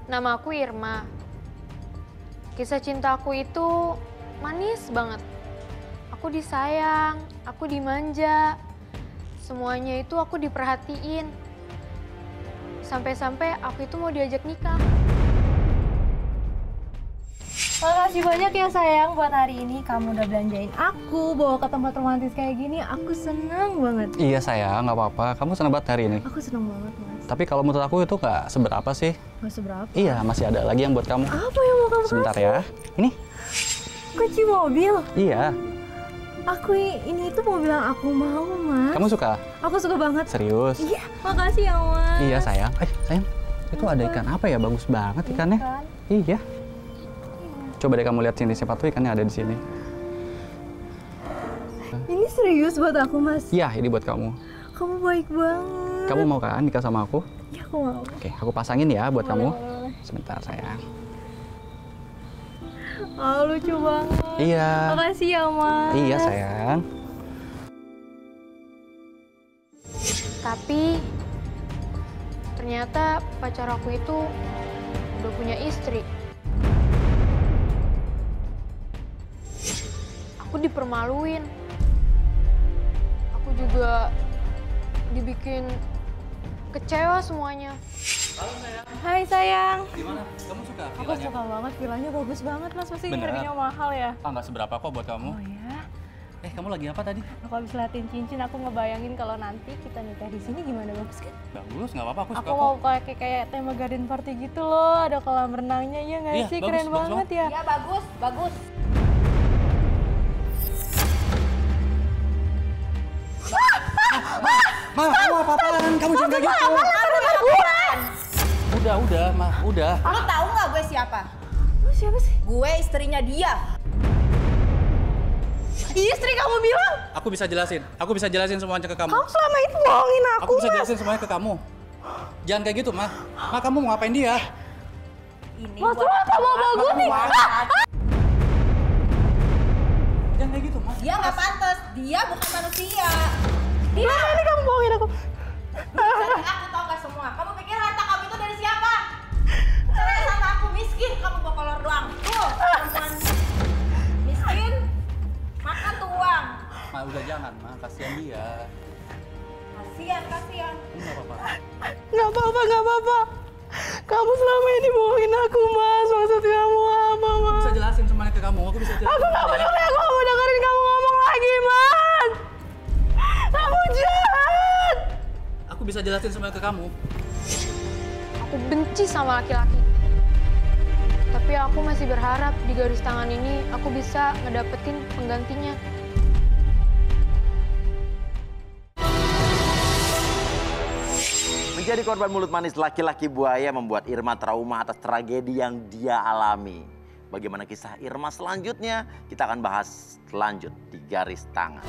Nama aku Irma. Kisah cinta aku itu manis banget. Aku disayang, aku dimanja. Semuanya itu aku diperhatiin. Sampai-sampai aku itu mau diajak nikah. Makasih banyak ya sayang buat hari ini. Kamu udah belanjain aku, bawa ke tempat romantis kayak gini. Aku senang banget. Iya sayang, nggak apa-apa. Kamu senang banget hari ini. Aku senang banget, Mas. Tapi kalau menurut aku itu nggak seberapa sih. Nggak seberapa? Iya, masih ada lagi yang buat kamu. Apa yang mau kamu Sebentar kasih? ya. Ini. Kunci mobil? Iya. Ini tuh mobil yang aku mau, Mas. Kamu suka? Aku suka banget. Serius? Iya, makasih ya, Mas. Iya sayang. Sayang, itu ada ikan apa ya? Bagus banget ikannya. Iya. Coba deh kamu lihat sini, siapa tuh ikannya ada di sini. Ini serius buat aku, Mas. Iya, ini buat kamu. Kamu baik banget. Kamu mau kan nikah sama aku? Iya, aku mau. Oke, aku pasangin ya buat kamu. Boleh. Sebentar sayang. Oh, lucu banget. Iya. Makasih ya, Mas. Iya sayang. Tapi ternyata pacar aku itu udah punya istri. Aku dipermaluin. Aku juga dibikin kecewa semuanya. Halo sayang. Hai sayang. Gimana? Kamu suka Aku suka banget, villanya bagus banget, Mas. Pasti Beneran? harganya mahal ya? Nggak seberapa kok buat kamu. Oh ya? Kamu lagi apa tadi? Aku habis liatin cincin, aku ngebayangin kalau nanti kita nikah di sini gimana, bagus kan? Bagus, nggak apa-apa. Aku suka Aku mau kayak tema garden party gitu loh, ada kolam renangnya ya nggak Iya, sih? bagus, Keren bagus banget ya? Iya bagus, bagus. Ma, kamu apa-apaan? Kamu jangan kayak gitu. Udah, Ma, udah. Lu tahu nggak gue siapa? Lu siapa sih? Gue istrinya dia. Istri kamu bilang? Aku bisa jelasin semuanya ke kamu. Kamu selama itu bohongin aku, Aku bisa jelasin semuanya ke kamu. Jangan kayak gitu, Ma. Ma, kamu mau ngapain dia? Ini Mas, lu kamu bagus nih. Jangan kayak gitu, Ma. Dia nggak pantas. Dia bukan manusia. Dia ini kamu bohongin aku. Dari aku tahu nggak semua. Kamu pikir harta kamu itu dari siapa? Cerai sama aku miskin. Kamu bawa kolor doang. Tuh, perempuan miskin. Makan tuh uang. Ma, udah jangan, Ma. Kasihan dia. Kasian, kasian. Ini nggak apa-apa. Nggak apa-apa. Kamu selama ini bohongin aku, Mas. Maksud kamu apa, Aku Mas? bisa jelasin semuanya ke kamu. Aku bisa jelasin. Aku nggak peduli, aku nggak mau dengerin kamu ngomong lagi, Mas. Kamu jahat. Aku bisa jelasin semuanya ke kamu. Aku benci sama laki-laki. Tapi aku masih berharap di garis tangan ini aku bisa ngedapetin penggantinya. Menjadi korban mulut manis laki-laki buaya membuat Irma trauma atas tragedi yang dia alami. Bagaimana kisah Irma selanjutnya? Kita akan bahas lanjut di garis tangan.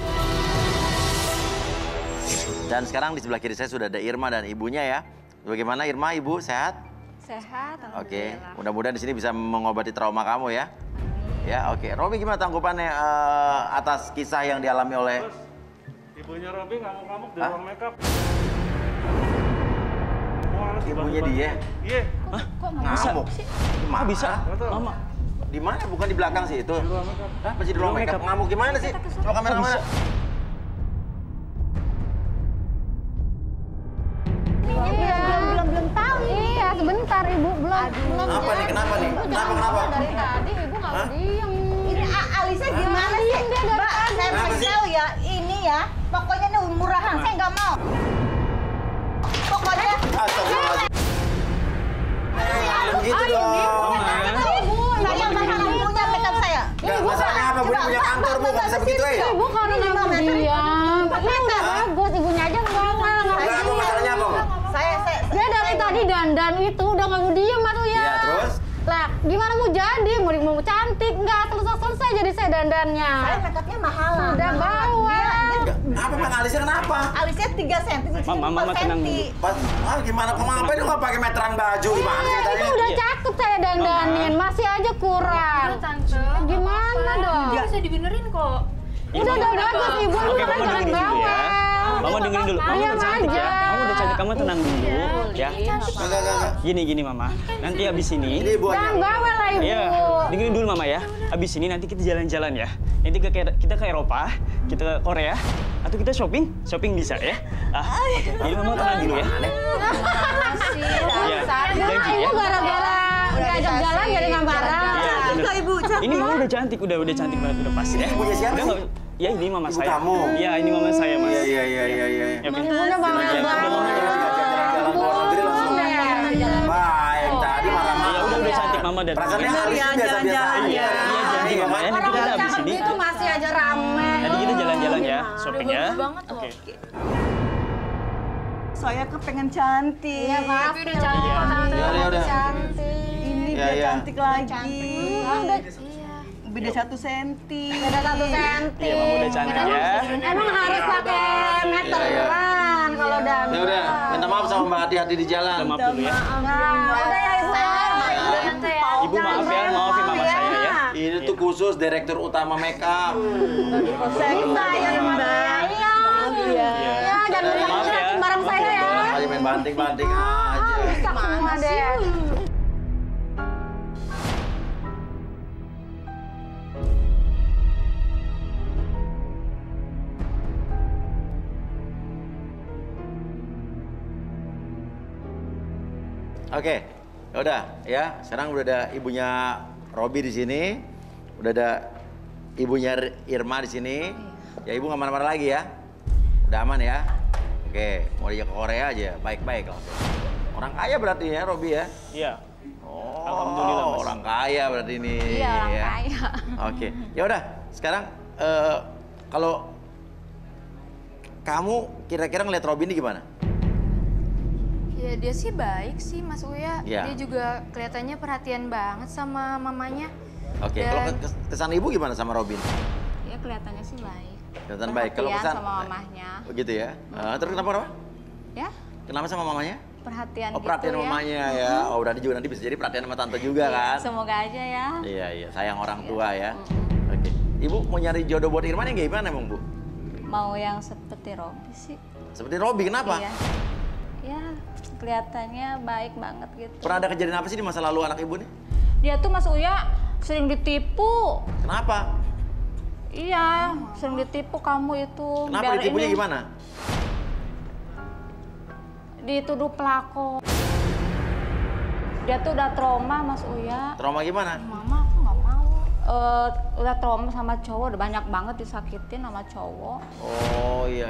Dan sekarang di sebelah kiri saya sudah ada Irma dan ibunya ya. Bagaimana Irma, ibu sehat? Sehat. Oke, mudah-mudahan di sini bisa mengobati trauma kamu ya. Ya, oke. Robi gimana tanggapannya atas kisah yang dialami oleh Ibunya Robi ngamuk-ngamuk di Hah? ruang makeup. ibunya dia? Iya. Kok ngamuk? Gimana? Bisa? Lama. Di mana? Bukan di belakang sih itu. Di ruang makeup. Hah? Masih di ruang makeup. Ngamuk gimana sih? Coba kamera mana? Belum tahu. Iya, sebentar Ibu belum. Apa nih? Kenapa nih? Kenapa? Dari tadi Ibu nggak Hah? diem. Ini Alisa gimana sih? Mbak, saya Kenapa mau sih? tahu ya, ini ya, pokoknya ini murahan, saya nggak mau. Pokoknya, Astagfirullahaladzim. Begitu dong. saya mahal punya makeup saya. Nggak, masalahnya apa? Bu, ini punya kantor, Bu. Nggak bisa begitu ya? Ibu karena Ini nggak 5 meter. diam. Tapi udah bagus, ibunya aja nggak mau. Nggak, Bu, masalahnya apa? Bu? Saya, Dia dari tadi dandan itu udah nggak mau diem atuh ya. Iya, terus? Lah, gimana mau jadi? Mau cantik nggak selesai jadi saya dandannya. saya makeupnya mahalan. Udah bawa. Apa Bang alisnya kenapa? Alisnya 3 cm, cincin Mama 4 tenang cm. dulu. Gimana kok ngapain lu nggak pakai meteran baju gimana sih Itu tadi? udah cakep saya dandanin, masih aja kurang. Tante. Gimana dong? Bisa dibenerin kok. Udah bagus ibu, Oke, kan Mama jangan dengerin dulu ya. bawel. Mama dengerin dulu. Mama Diam udah cantik ya. aja. Mama udah cantik, kamu tenang dulu ya. Enggak. Gini Mama. Nanti abis ini. Ini Jangan buahnya. bawel lah ibu. Iya, dengerin dulu Mama ya. Abis ini nanti kita jalan-jalan ya. Nanti kita ke Eropa, kita ke Korea, atau kita shopping bisa ya. Oke. Jadi Mama tenang dulu ya. Iya, janji ya. Ibu gara-gara ngajak jalan jadi nggak marah. Iya, bener. Ibu, Ini Mama udah cantik banget, udah pas ya. Ibunya siapa Udah sih? nggak- Ya ini Mama Ibu saya. kamu? Iya, ini Mama saya Mas. Iya. Ya, oke. Ibunya bangga Iya, banget. Jalan luar negeri langsung. Baik, tadi marah-marah. Ya udah cantik Mama dan. Perasaannya Iya, alisnya biasa-biasa aja. iya janji Mama ya. Nanti kita abis ini. Itu masih aja rame. Nanti kita jalan-jalan ya, shopping ya. Oke. saya kepengen cantik. Iya pasti udah cantik. Ya udah. Cantik. Ini Iya, biar iya. cantik lagi. Udah Beda 1 senti. beda 1 senti. Iya, Mama udah cantik ya. Emang harus pakai meteran kalau udah. Ya udah, minta maaf sama Mbak, hati-hati di jalan. Minta maaf dulu ya. Nah, udah ya ibu. Ibu maaf ya, maafin Mama saya ya. Ini tuh khusus direktur utama makeup. Saya Mbak. Iya. Ya, jangan Maaf ya. bareng saya ya. Aja main banting-banting aja. Rusak semua deh. Oke, udah ya. Sekarang udah ada ibunya Robi di sini, udah ada ibunya Irma di sini. Ya ibu nggak marah-marah lagi ya. Udah aman ya. Oke, mau diajak ke Korea aja, baik-baik langsung. Orang kaya berarti ya Robi ya. Iya. Oh, Alhamdulillah, Mas. orang kaya berarti ini. Iya, orang ya. kaya. Oke, ya udah. Sekarang kalau kamu kira-kira ngeliat Robi ini gimana? Ya dia sih baik sih Mas Uya. Ya. Dia juga kelihatannya perhatian banget sama mamanya. Oke, Dan- kalau kesan ibu gimana sama Robin? Ya kelihatannya sih baik. Kelihatan baik. Kalau Perhatian kesan sama mamahnya. Begitu ya. Terus kenapa? Ya, Kenapa sama mamanya? perhatian Oh, perhatian gitu ya. mamanya ya. Oh, berarti juga nanti bisa jadi perhatian sama tante juga kan? Semoga aja ya. Iya, sayang orang tua ya. Oke. Ibu mau nyari jodoh buat Irman yang gimana emang, Bu? Mau yang seperti Robi sih. Seperti Robi, kenapa? Iya. Ya, kelihatannya baik banget gitu. Pernah ada kejadian apa sih di masa lalu anak ibu nih? Dia tuh Mas Uya sering ditipu. Kenapa? Iya, sering ditipu kamu itu. Kenapa Biar ditipunya ini gimana? Dituduh pelakor. Dia tuh udah trauma Mas Uya. Trauma gimana? Mama aku nggak mau. Udah trauma sama cowok, udah banyak banget disakitin sama cowok. Oh, iya.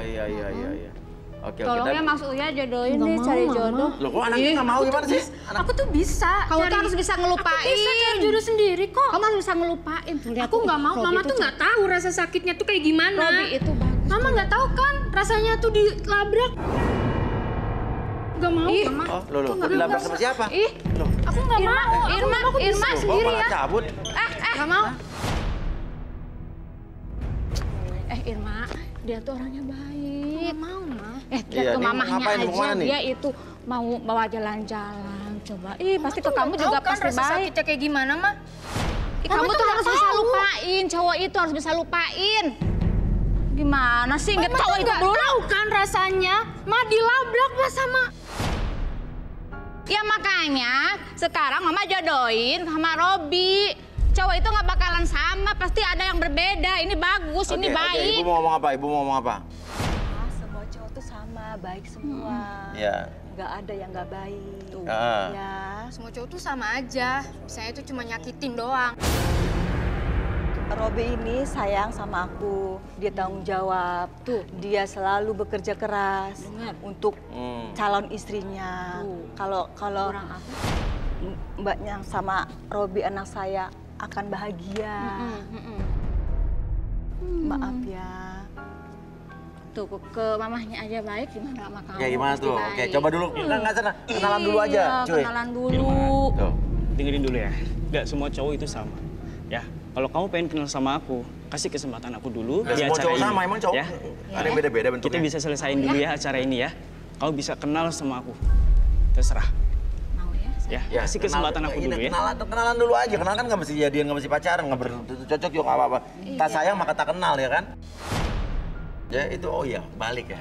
Oke. Tolong ya Mas Uya jodohin nih, cari jodoh. Loh, kok anaknya nggak mau gimana sih? Aku tuh bisa. Kamu tuh harus bisa ngelupain. Aku bisa cari jodoh sendiri kok. Kamu harus bisa ngelupain. Tuh, lihat Aku tuh, nggak mau. Robi Mama itu tuh nggak tahu rasa sakitnya tuh kayak gimana. Robi itu bagus. Mama nggak tahu kan rasanya tuh dilabrak. Nggak mau, Ih. Mama. Oh, loh, kok dilabrak sama siapa? Ih, Loh, Aku nggak mau. Irma loh, sendiri malah ya. cabut. Nggak mau. Irma, dia tuh orangnya baik. Nggak mau, Ma. Lihat Iya, ke ini mamahnya ngapain, mau aja, kemana nih? dia itu mau bawa jalan-jalan. Coba, pasti ke Tuh kamu nggak juga tahu kan pasti rasa baik. sakitnya kayak gimana, Ma. Kamu tuh harus bisa lupain, cowok itu harus bisa lupain. Gimana sih, nggak cowok itu nggak dulu? tahu kan rasanya. Ma dilabrak Ma sama. Ya makanya sekarang mama jodohin sama Robi. Cowok itu nggak bakalan sama, pasti ada yang berbeda. Ini bagus, ini Oke, baik. Ibu mau ngomong apa? Ibu mau ngomong apa? Semua cowok tuh sama, baik semua. Ya. Nggak ada yang nggak baik. Ah. Ya. Semua cowok tuh sama aja. Saya itu cuma nyakitin doang. Robi ini sayang sama aku, dia tanggung jawab. Tuh. Dia selalu bekerja keras Dengar. untuk calon istrinya. Kalau Kurang apa? mbaknya sama Robi anak saya akan bahagia. Maaf ya. Tuh ke mamahnya aja baik, gimana sama kamu? Ya gimana Pasti tuh? baik. Oke, coba dulu. Nggak sana. Kenalan dulu aja, Iya, cuy. kenalan dulu. Tuh. Dengerin dulu ya. Nggak semua cowok itu sama. Ya, kalau kamu pengen kenal sama aku, kasih kesempatan aku dulu Dan di semua acara cowok ini. sama, emang cowok Ya. ada yang beda-beda bentuknya. Kita bisa selesain dulu ya acara ini ya. Kau bisa kenal sama aku. Terserah. Mau ya? Ya, kasih kesempatan aku dulu ya. Kenalan dulu aja, kenalan kan nggak mesti jadian, nggak mesti pacaran, nggak cocok juga nggak apa-apa. Tak sayang maka tak kenal ya kan? Ya itu, oh iya, balik ya.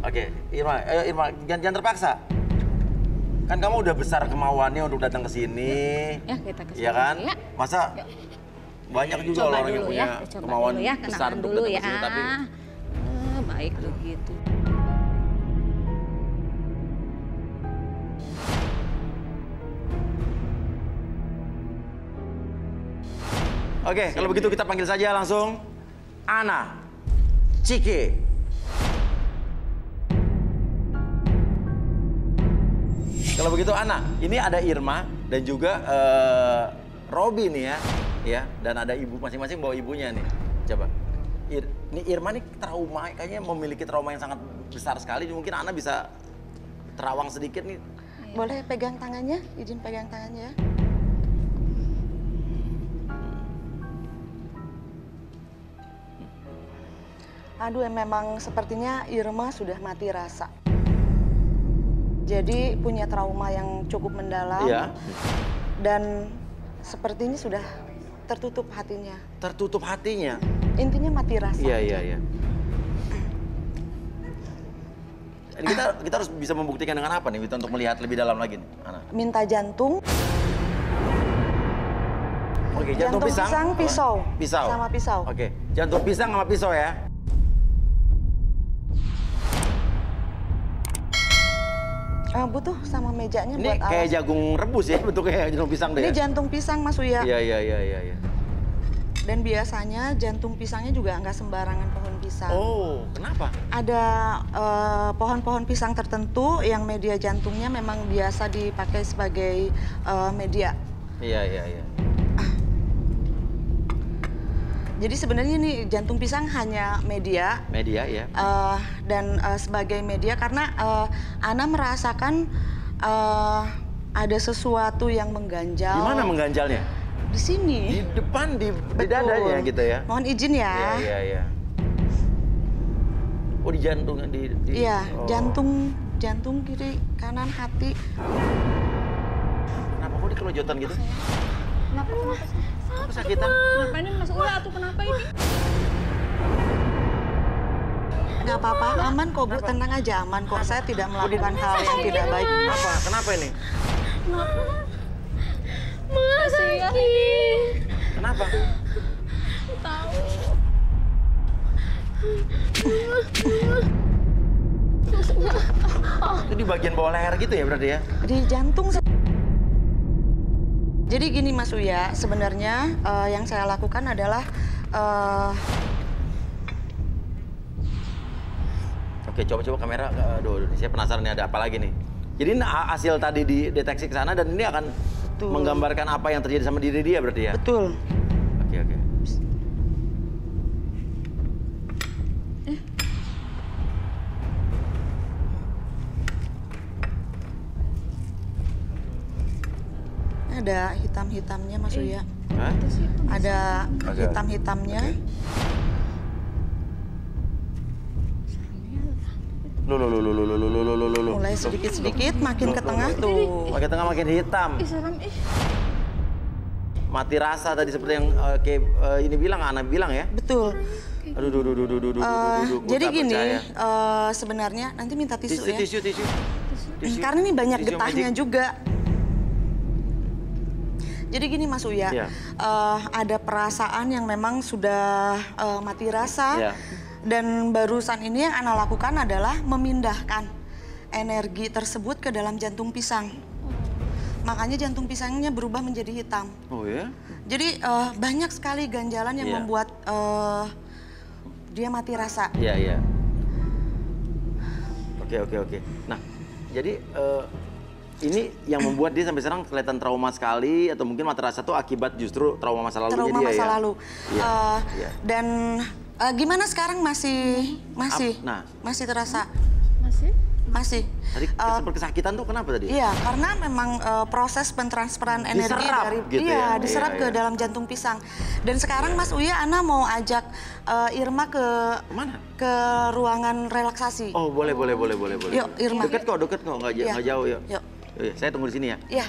Oke, Irma, Irma, jangan terpaksa. Kan kamu udah besar kemauannya untuk datang ke sini. Ya, kita ke sini. Iya kan? Ya. Masa banyak juga Coba orang yang dulu punya ya, coba kemauan dulu ya, besar kenalan untuk dulu datang ya. ke sini, tapi Baik tuh gitu. Oke, kalau begitu kita panggil saja langsung Ana Ciki. Kalau begitu Ana, ini ada Irma dan juga Robi nih ya, dan ada ibu masing-masing bawa ibunya nih. Coba, ini Irma nih trauma, kayaknya memiliki trauma yang sangat besar sekali. Mungkin Ana bisa terawang sedikit nih. Boleh pegang tangannya? Izin pegang tangannya ya. Aduh, memang sepertinya Irma sudah mati rasa. Jadi punya trauma yang cukup mendalam. Iya. Dan sepertinya sudah tertutup hatinya. Tertutup hatinya. Intinya mati rasa. Iya. Ini kita harus bisa membuktikan dengan apa nih, Wita, untuk melihat lebih dalam lagi nih, Ana? Minta jantung. Oke, jantung pisang, pisau. Pisau. Sama pisau. Oke, jantung pisang sama pisau ya. Butuh sama mejanya Ini buat kayak alas. jagung rebus ya, bentuknya jantung pisang deh. Ini Ya? jantung pisang Mas Uya. Iya. Dan biasanya jantung pisangnya juga nggak sembarangan pohon pisang. Oh, kenapa? Ada pohon-pohon pisang tertentu yang media jantungnya memang biasa dipakai sebagai media. Iya. Jadi sebenarnya ini jantung pisang hanya media. Media ya. Dan sebagai media karena Ana merasakan ada sesuatu yang mengganjal. Di mana mengganjalnya? Di sini. Di depan, di Betul. dadanya gitu ya. Mohon izin ya. Iya. Oh, di jantung Iya, oh. jantung kiri, kanan, hati. Kenapa kok dikelojotan gitu? Kenapa sih? Kok kesakitan? Kenapa ini Mas Uya atau kenapa ini? Nggak apa-apa, aman kok Bu, tenang aja aman kok. Saya tidak melakukan hal yang tidak baik. Apa? Kenapa ini? Mas sakit. Kenapa? Tahu. Itu di bagian bawah leher gitu ya berarti ya? Di jantung. Jadi gini Mas Uya, sebenarnya yang saya lakukan adalah Oke, coba kamera. Aduh, saya penasaran nih ada apa lagi nih. Jadi ini hasil tadi dideteksi ke sana dan ini akan menggambarkan apa yang terjadi sama diri dia berarti ya? betul. Oke. Ada hitam-hitamnya Mas Uya. Hah? Ada Oke. hitam-hitamnya. Loh. Mulai sedikit-sedikit makin ke tengah tuh. Makin tengah makin hitam. Serem Mati rasa tadi seperti yang kayak ini bilang, Ana bilang ya. Betul. Aduh. Jadi gua tak gini, percaya. sebenarnya nanti minta tisu ya. Tisu. Karena ini banyak Tisu getahnya magic. juga. Jadi gini Mas Uya, Iya. ada perasaan yang memang sudah mati rasa. Iya. Dan barusan ini yang Ana lakukan adalah memindahkan energi tersebut ke dalam jantung pisang. Makanya jantung pisangnya berubah menjadi hitam. Oh ya? Jadi banyak sekali ganjalan yang Iya. membuat dia mati rasa. Iya. Oke. Nah, jadi ini yang membuat dia sampai sekarang kelihatan trauma sekali atau mungkin mati rasa itu akibat justru trauma masa lalunya Trauma dia masa ya? lalu. Iya. Dan gimana sekarang masih Nah. masih terasa? Masih. Tadi sempat kesakitan tuh kenapa tadi? Iya, karena memang proses pentransferan energi Diserap dari gitu ya? diserap ke dalam jantung pisang. Dan sekarang Mas Uya, Ana mau ajak Irma ke Mana? ke ruangan relaksasi. Oh, boleh. Yuk, Irma. Deket kok, nggak jauh yuk. Yuk. Yuk, saya tunggu di sini ya. Iya.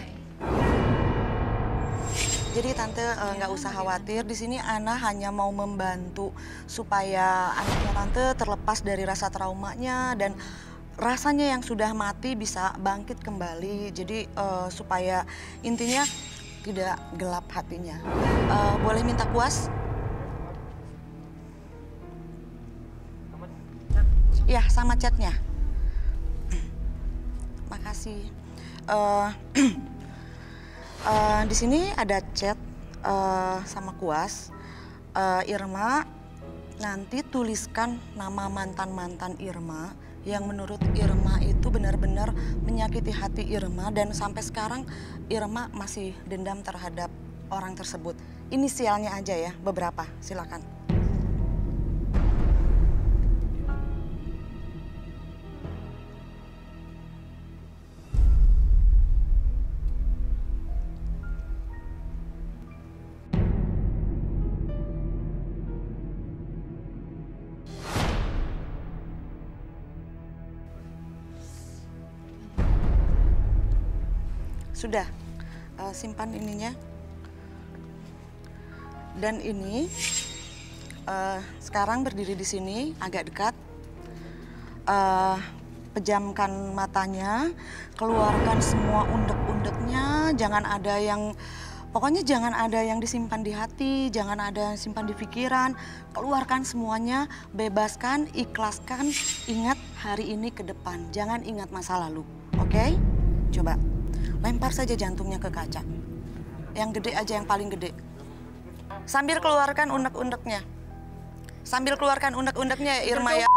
Jadi Tante nggak usah khawatir, di sini Ana hanya mau membantu supaya anaknya Tante terlepas dari rasa traumanya dan rasanya yang sudah mati bisa bangkit kembali. Jadi supaya intinya tidak gelap hatinya. Boleh minta kuas? Ya, sama catnya. Makasih. Di sini ada chat sama kuas. Irma, nanti tuliskan nama mantan-mantan Irma yang menurut Irma itu benar-benar menyakiti hati Irma dan sampai sekarang Irma masih dendam terhadap orang tersebut. Inisialnya aja ya, beberapa. Silakan. Sudah, simpan ininya. Dan ini sekarang berdiri di sini agak dekat. Pejamkan matanya, keluarkan semua undek-undeknya. Pokoknya jangan ada yang disimpan di hati, jangan ada yang simpan di pikiran. Keluarkan semuanya, bebaskan, ikhlaskan. Ingat hari ini ke depan, jangan ingat masa lalu. Oke? Coba. Lempar saja jantungnya ke kaca. Yang gede aja, yang paling gede. Sambil keluarkan unek-uneknya. Ya, Irma ya.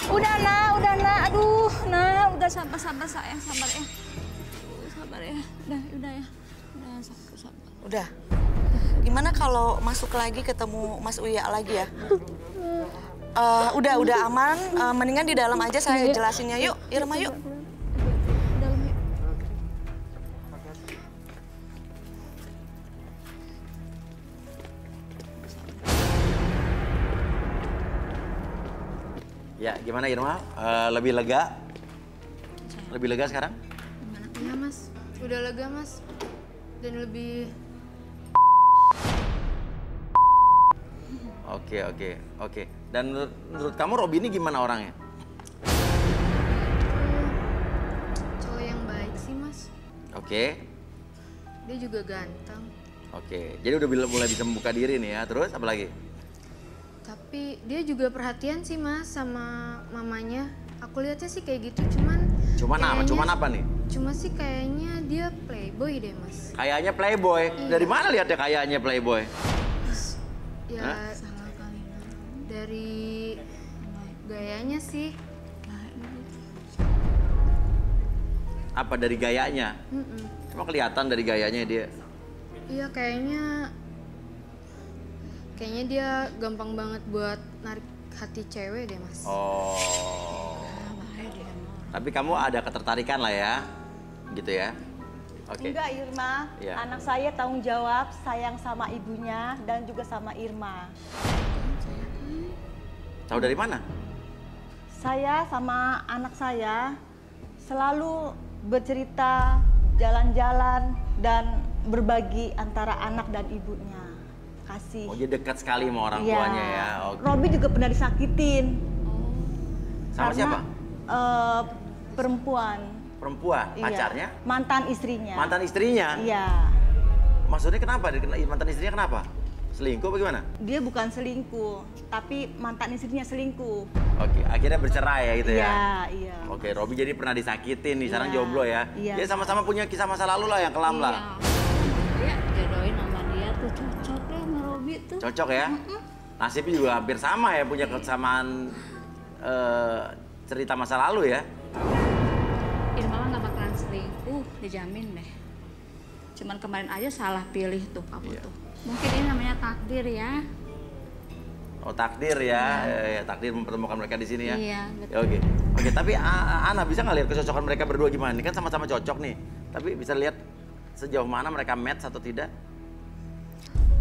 Udah nak. Aduh, nak, udah sabar sayang, sabar ya. Sabar ya. Udah ya. Udah sabar. Udah. Gimana kalau masuk lagi ketemu Mas Uya lagi ya? Udah aman. Mendingan di dalam aja saya jelasinnya. Yuk, Irma yuk. Ya, gimana Irma? Lebih lega? Lebih lega sekarang? Iya mas, udah lega mas. Dan lebih... Oke. Dan menurut kamu Robby ini gimana orangnya? Cowok yang baik sih mas. Oke. Dia juga ganteng. Oke, jadi udah mulai bisa membuka diri nih ya. Terus apa lagi? Tapi dia juga perhatian sih mas sama mamanya. Aku lihatnya sih kayak gitu, cuman apa nih? Cuma sih kayaknya dia playboy deh mas. Kayaknya playboy? Iya. Dari mana lihatnya kayaknya playboy? Ya salah kali. Dari gayanya sih. Apa dari gayanya? Emang kelihatan dari gayanya dia? Iya kayaknya dia gampang banget buat narik hati cewek deh mas. Oh. Tapi kamu ada ketertarikan lah ya, gitu ya? Oke. Enggak Irma, Ya. anak saya tanggung jawab, sayang sama ibunya dan juga sama Irma. Tahu dari mana? Saya sama anak saya selalu bercerita, jalan-jalan dan berbagi antara anak dan ibunya. Kasih. Oh, dia dekat sekali sama orang tuanya ya? Oke. Robby juga pernah disakitin. Sama Karena, siapa? Perempuan. Perempuan? Iya. Pacarnya? Mantan istrinya. Mantan istrinya? Iya. Maksudnya kenapa? Mantan istrinya kenapa? Selingkuh apa gimana? Dia bukan selingkuh, tapi mantan istrinya selingkuh. Oke, akhirnya bercerai ya gitu ya? Iya. Oke, Robby jadi pernah disakitin nih, sekarang Iya. jomblo ya? Iya. Dia sama-sama punya kisah masa lalu lah yang kelam lah. Iya, jodohin sama dia tuh cocok deh sama Robby tuh. Cocok ya? Nasibnya juga hampir sama ya, punya kesamaan cerita masa lalu ya? Irma nggak bakalan selingkuh, dijamin deh. Cuman kemarin aja salah pilih tuh kamu Iya. tuh. Mungkin ini namanya takdir ya. Oh, takdir ya. Ya, takdir mempertemukan mereka di sini ya. Iya, betul. Ya, oke. Oke, tapi Ana bisa nggak lihat kecocokan mereka berdua gimana? Ini kan sama-sama cocok nih. Tapi bisa lihat sejauh mana mereka match atau tidak?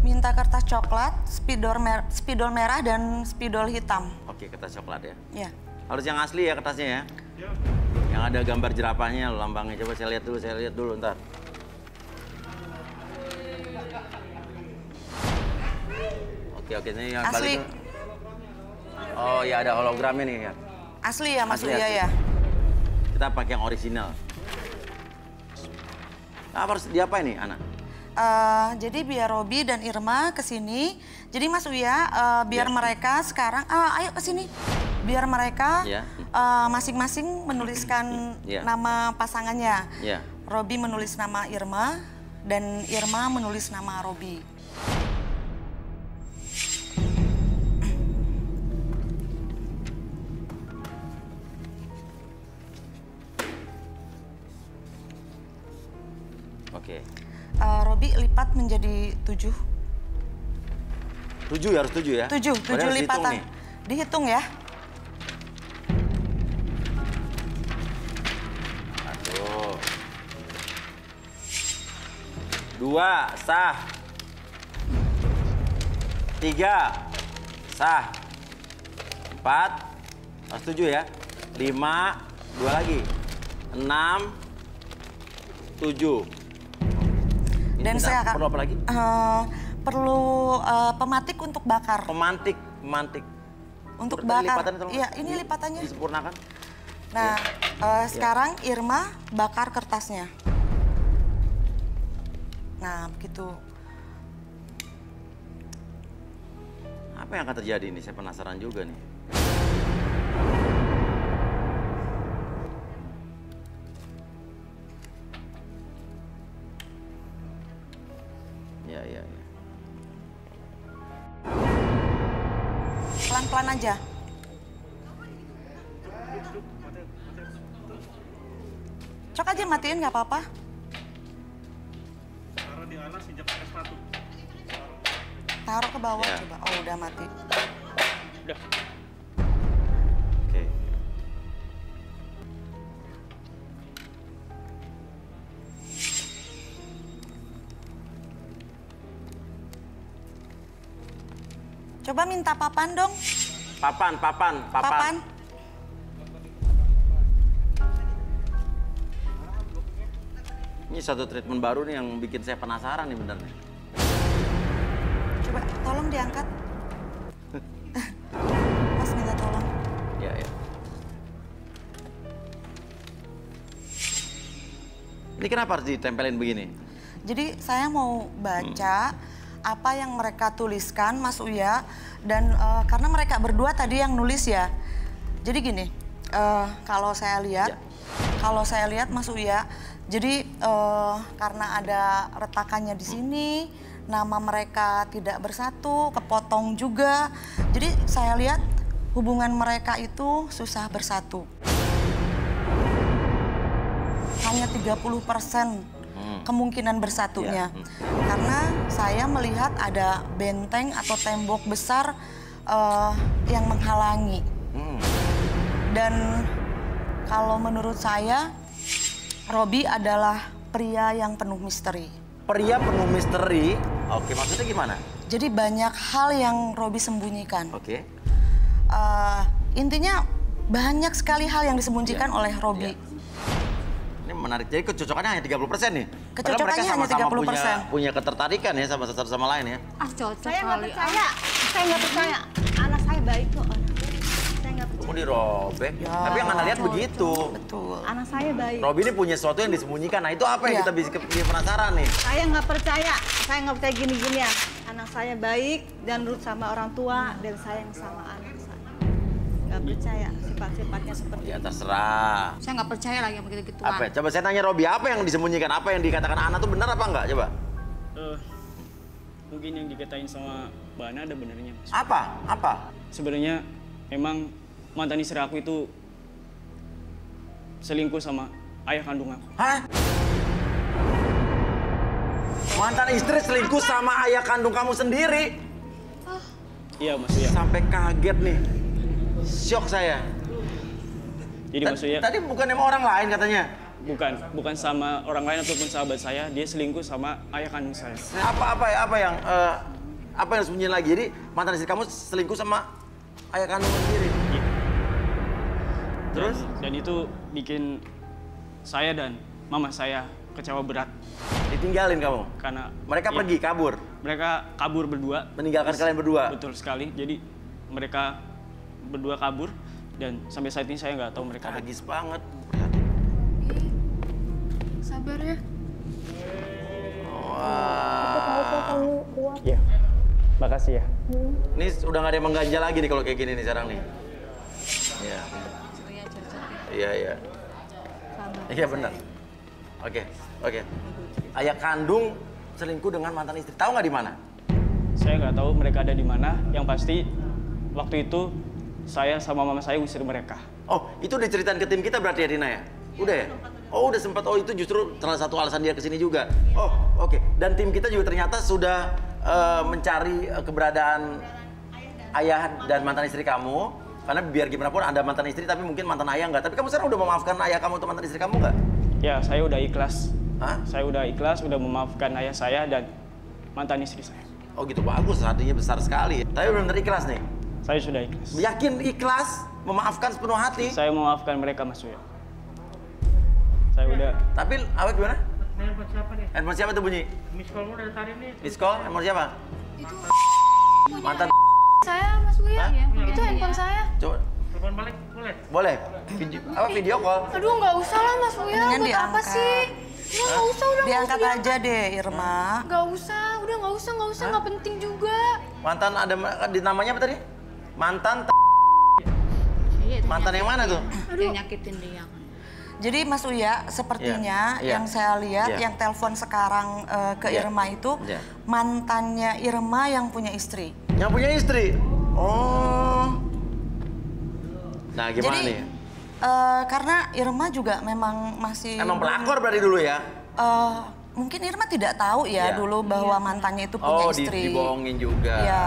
Minta kertas coklat, spidol merah dan spidol hitam. Oke, kertas coklat ya. Ya. Harus yang asli ya kertasnya ya. Yang ada gambar jerapahnya, lambangnya. Coba saya lihat dulu ntar. Oke, ini yang Asli. balik. Oh ya, ada hologramnya nih ya. Asli ya, Mas Asli, Uya asli. ya. Kita pakai yang original. Nah, harus diapain nih, Ana? Jadi biar Robi dan Irma kesini. Jadi Mas Uya, biar mereka sekarang, ayo kesini. Biar mereka Ya. masing-masing menuliskan Ya. nama pasangannya. Ya. Robi menulis nama Irma dan Irma menulis nama Robi. Oke. Robi lipat menjadi 7. 7 ya, harus 7 ya? 7 Berarti harus dihitung lipatan. nih. Dihitung ya. Satu. 2, sah. 3, sah. 4, harus 7 ya. 5, 2 lagi. 6, 7. Dan saya akan perlu apa lagi? Perlu pematik untuk bakar. Pemantik. Untuk Tadi bakar. lipatannya tolong. Iya, ini lipatannya. Disempurnakan. Nah, sekarang Irma bakar kertasnya. Nah, begitu. Apa yang akan terjadi nih? Saya penasaran juga nih. Ya. Pelan-pelan aja. Cok aja matiin nggak apa-apa. Taruh di alas, injak pakai sepatu. Taruh ke bawah Ya. coba. Oh, udah mati. Udah. Oke. Coba minta papan dong. Papan. Papan. Ini satu treatment baru nih yang bikin saya penasaran nih bener nih. Coba tolong diangkat. Mas minta tolong. Ya. Ini kenapa harus ditempelin begini? Jadi saya mau baca apa yang mereka tuliskan, Mas Uya. Dan karena mereka berdua tadi yang nulis ya. Jadi gini, kalau saya lihat, Mas Uya, jadi karena ada retakannya di sini, nama mereka tidak bersatu, kepotong juga. Jadi saya lihat hubungan mereka itu susah bersatu. Hanya 30% kemungkinan bersatunya. Karena saya melihat ada benteng atau tembok besar yang menghalangi. Dan kalau menurut saya, Robi adalah pria yang penuh misteri. Pria penuh misteri? Oke, maksudnya gimana? Jadi banyak hal yang Robi sembunyikan. Oke. Intinya banyak sekali hal yang disembunyikan oleh Robi. Ini menarik. Jadi kecocokannya hanya 30% nih? Kecocokannya hanya 30%. Padahal mereka punya ketertarikan ya sama satu sama lain ya? Cocok Saya nggak kali. percaya. Saya nggak percaya. Anak saya baik kok. Saya nggak percaya. Kamu dirobek. Tapi yang Anda lihat begitu. Betul. Anak saya baik. Robi ini punya sesuatu yang disembunyikan. Nah itu apa yang Iya. kita bisa penasaran nih? Saya nggak percaya. Saya nggak percaya gini-ginian. Anak saya baik dan nurut sama orang tua dan sayang sama anak saya. Nggak percaya sifat-sifatnya seperti Ya itu. terserah. Saya nggak percaya lagi sama gitu-gituan. Apa? Coba saya tanya Robi, apa yang disembunyikan? Apa yang dikatakan Ana tuh benar apa enggak? Coba. Mungkin yang dikatain sama Mbak Ana ada benernya, Mas. Apa? Sebenarnya emang mantan istri aku itu selingkuh sama ayah kandung aku. Hah? Mantan istri selingkuh sama ayah kandung kamu sendiri? Iya, Mas Uya. Sampai kaget nih. Syok saya. Jadi Mas Uya, Tadi bukan sama orang lain katanya. bukan sama orang lain ataupun sahabat saya, dia selingkuh sama ayah kandung saya. Apa yang sembunyi lagi? Jadi mantan istri kamu selingkuh sama ayah kandung sendiri. Iya. Terus? Dan itu bikin saya dan mama saya kecewa berat Ditinggalin kamu? karena Mereka iya, pergi, kabur? Mereka kabur berdua. Meninggalkan kalian berdua? Betul sekali. Jadi mereka berdua kabur dan sampai saat ini saya nggak tahu mereka. Tragis banget. Sabar ya. Wah. Iya. Makasih ya. Ini udah nggak ada yang mengganjal lagi nih kalau kayak gini nih sekarang nih. Iya. Iya. Iya benar. Oke. Ayah kandung selingkuh dengan mantan istri. Tahu nggak di mana? Saya nggak tahu mereka ada di mana. Yang pasti waktu itu saya sama mama saya usir mereka. Oh, itu udah ceritain ke tim kita berarti ya, Dina ya? Udah ya? Oh, udah sempat. Oh, itu justru salah satu alasan dia kesini juga. Oh, oke. Dan tim kita juga ternyata sudah mencari keberadaan ayah dan mantan istri kamu. Karena biar gimana pun ada mantan istri, tapi mungkin mantan ayah nggak. Tapi kamu sekarang udah memaafkan ayah kamu atau mantan istri kamu nggak? Ya, saya udah ikhlas. Hah? Saya udah ikhlas, udah memaafkan ayah saya dan mantan istri saya. Oh gitu, bagus. Artinya besar sekali. Tapi benar-benar ikhlas nih? Saya sudah ikhlas. Yakin ikhlas? Memaafkan sepenuh hati? Saya memaafkan mereka, Mas Uya. Saya udah. Tapi awet gimana? Handphone siapa nih? Handphone siapa tuh bunyi? Miss call-mu dari tadi nih. Miss call? Handphone siapa? Itu Mantan saya, Mas Uya. Hah? Itu handphone saya. Coba. Telepon balik boleh? Boleh? Video call? Aduh, nggak usah lah Mas Uya. Mendingan Buat apa diangkat. sih? Nggak usah, udah nggak Diangkat usah. aja deh, Irma. Nggak usah, udah nggak usah, nggak penting juga. Mantan ada di namanya apa tadi? Mantan Mantan yang mana tuh? Dia nyakitin dia kan. Jadi Mas Uya, sepertinya Iya. yang saya lihat Iya. yang telepon sekarang ke Iya. Irma itu Iya. mantannya Irma yang punya istri. Yang punya istri? Oh. Nah gimana Jadi, nih? Karena Irma juga memang masih Emang pelakor berarti dulu ya? mungkin Irma tidak tahu ya Iya. dulu bahwa mantannya itu punya Oh istri. dibohongin juga. Ya,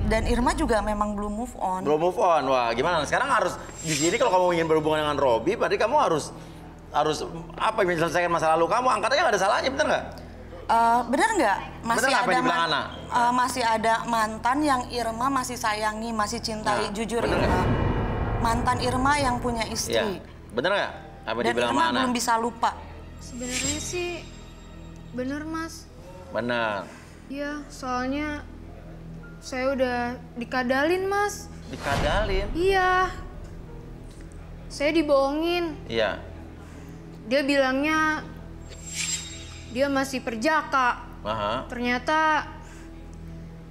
dan Irma juga memang belum move on. Belum move on. Wah gimana? Sekarang harus di sini kalau kamu ingin berhubungan dengan Robby, berarti kamu harus apa menyelesaikan masa lalu kamu. Angkat aja nggak ada salahnya, bener nggak? Bener nggak? Bener nggak apa yang dibilang Ana? Masih ada mantan yang Irma masih sayangi, masih cintai. Nah, Jujur bener Irma. nggak? Mantan Irma yang punya istri. Iya. Bener nggak? Apa Dan dibilang Irma sama Ana? belum bisa lupa. Sebenarnya sih bener Mas. Bener. Iya, soalnya saya udah dikadalin Mas. Dikadalin? Iya. Saya dibohongin. Iya. Dia bilangnya dia masih perjaka. Aha. Ternyata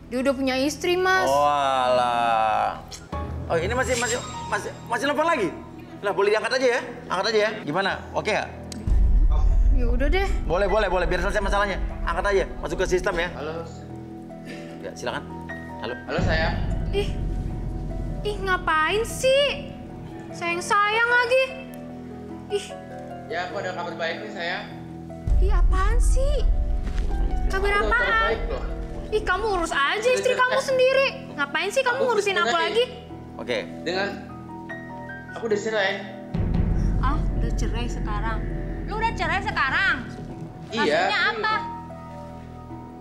dia udah punya istri Mas. Oh alah. Oh ini masih nelfon lagi? Lah boleh diangkat aja ya? Angkat aja ya? Gimana? Oke nggak? Ya udah deh. Boleh. Biar selesai masalahnya. Angkat aja. Masuk ke sistem ya. Halo. Ya silakan. Halo. Halo sayang. Ih ngapain sih? Sayang lagi. Ih, Ya aku ada kabar baik nih sayang. apaan sih? Kabar Aku udah kabar apaan? baik loh. Ih, kamu urus aja istri kamu sendiri. Ngapain sih kamu ngurusin aku lagi? Oke. Aku udah cerai. Ah, udah cerai sekarang. Lu udah cerai sekarang? Iya. Maksudnya apa?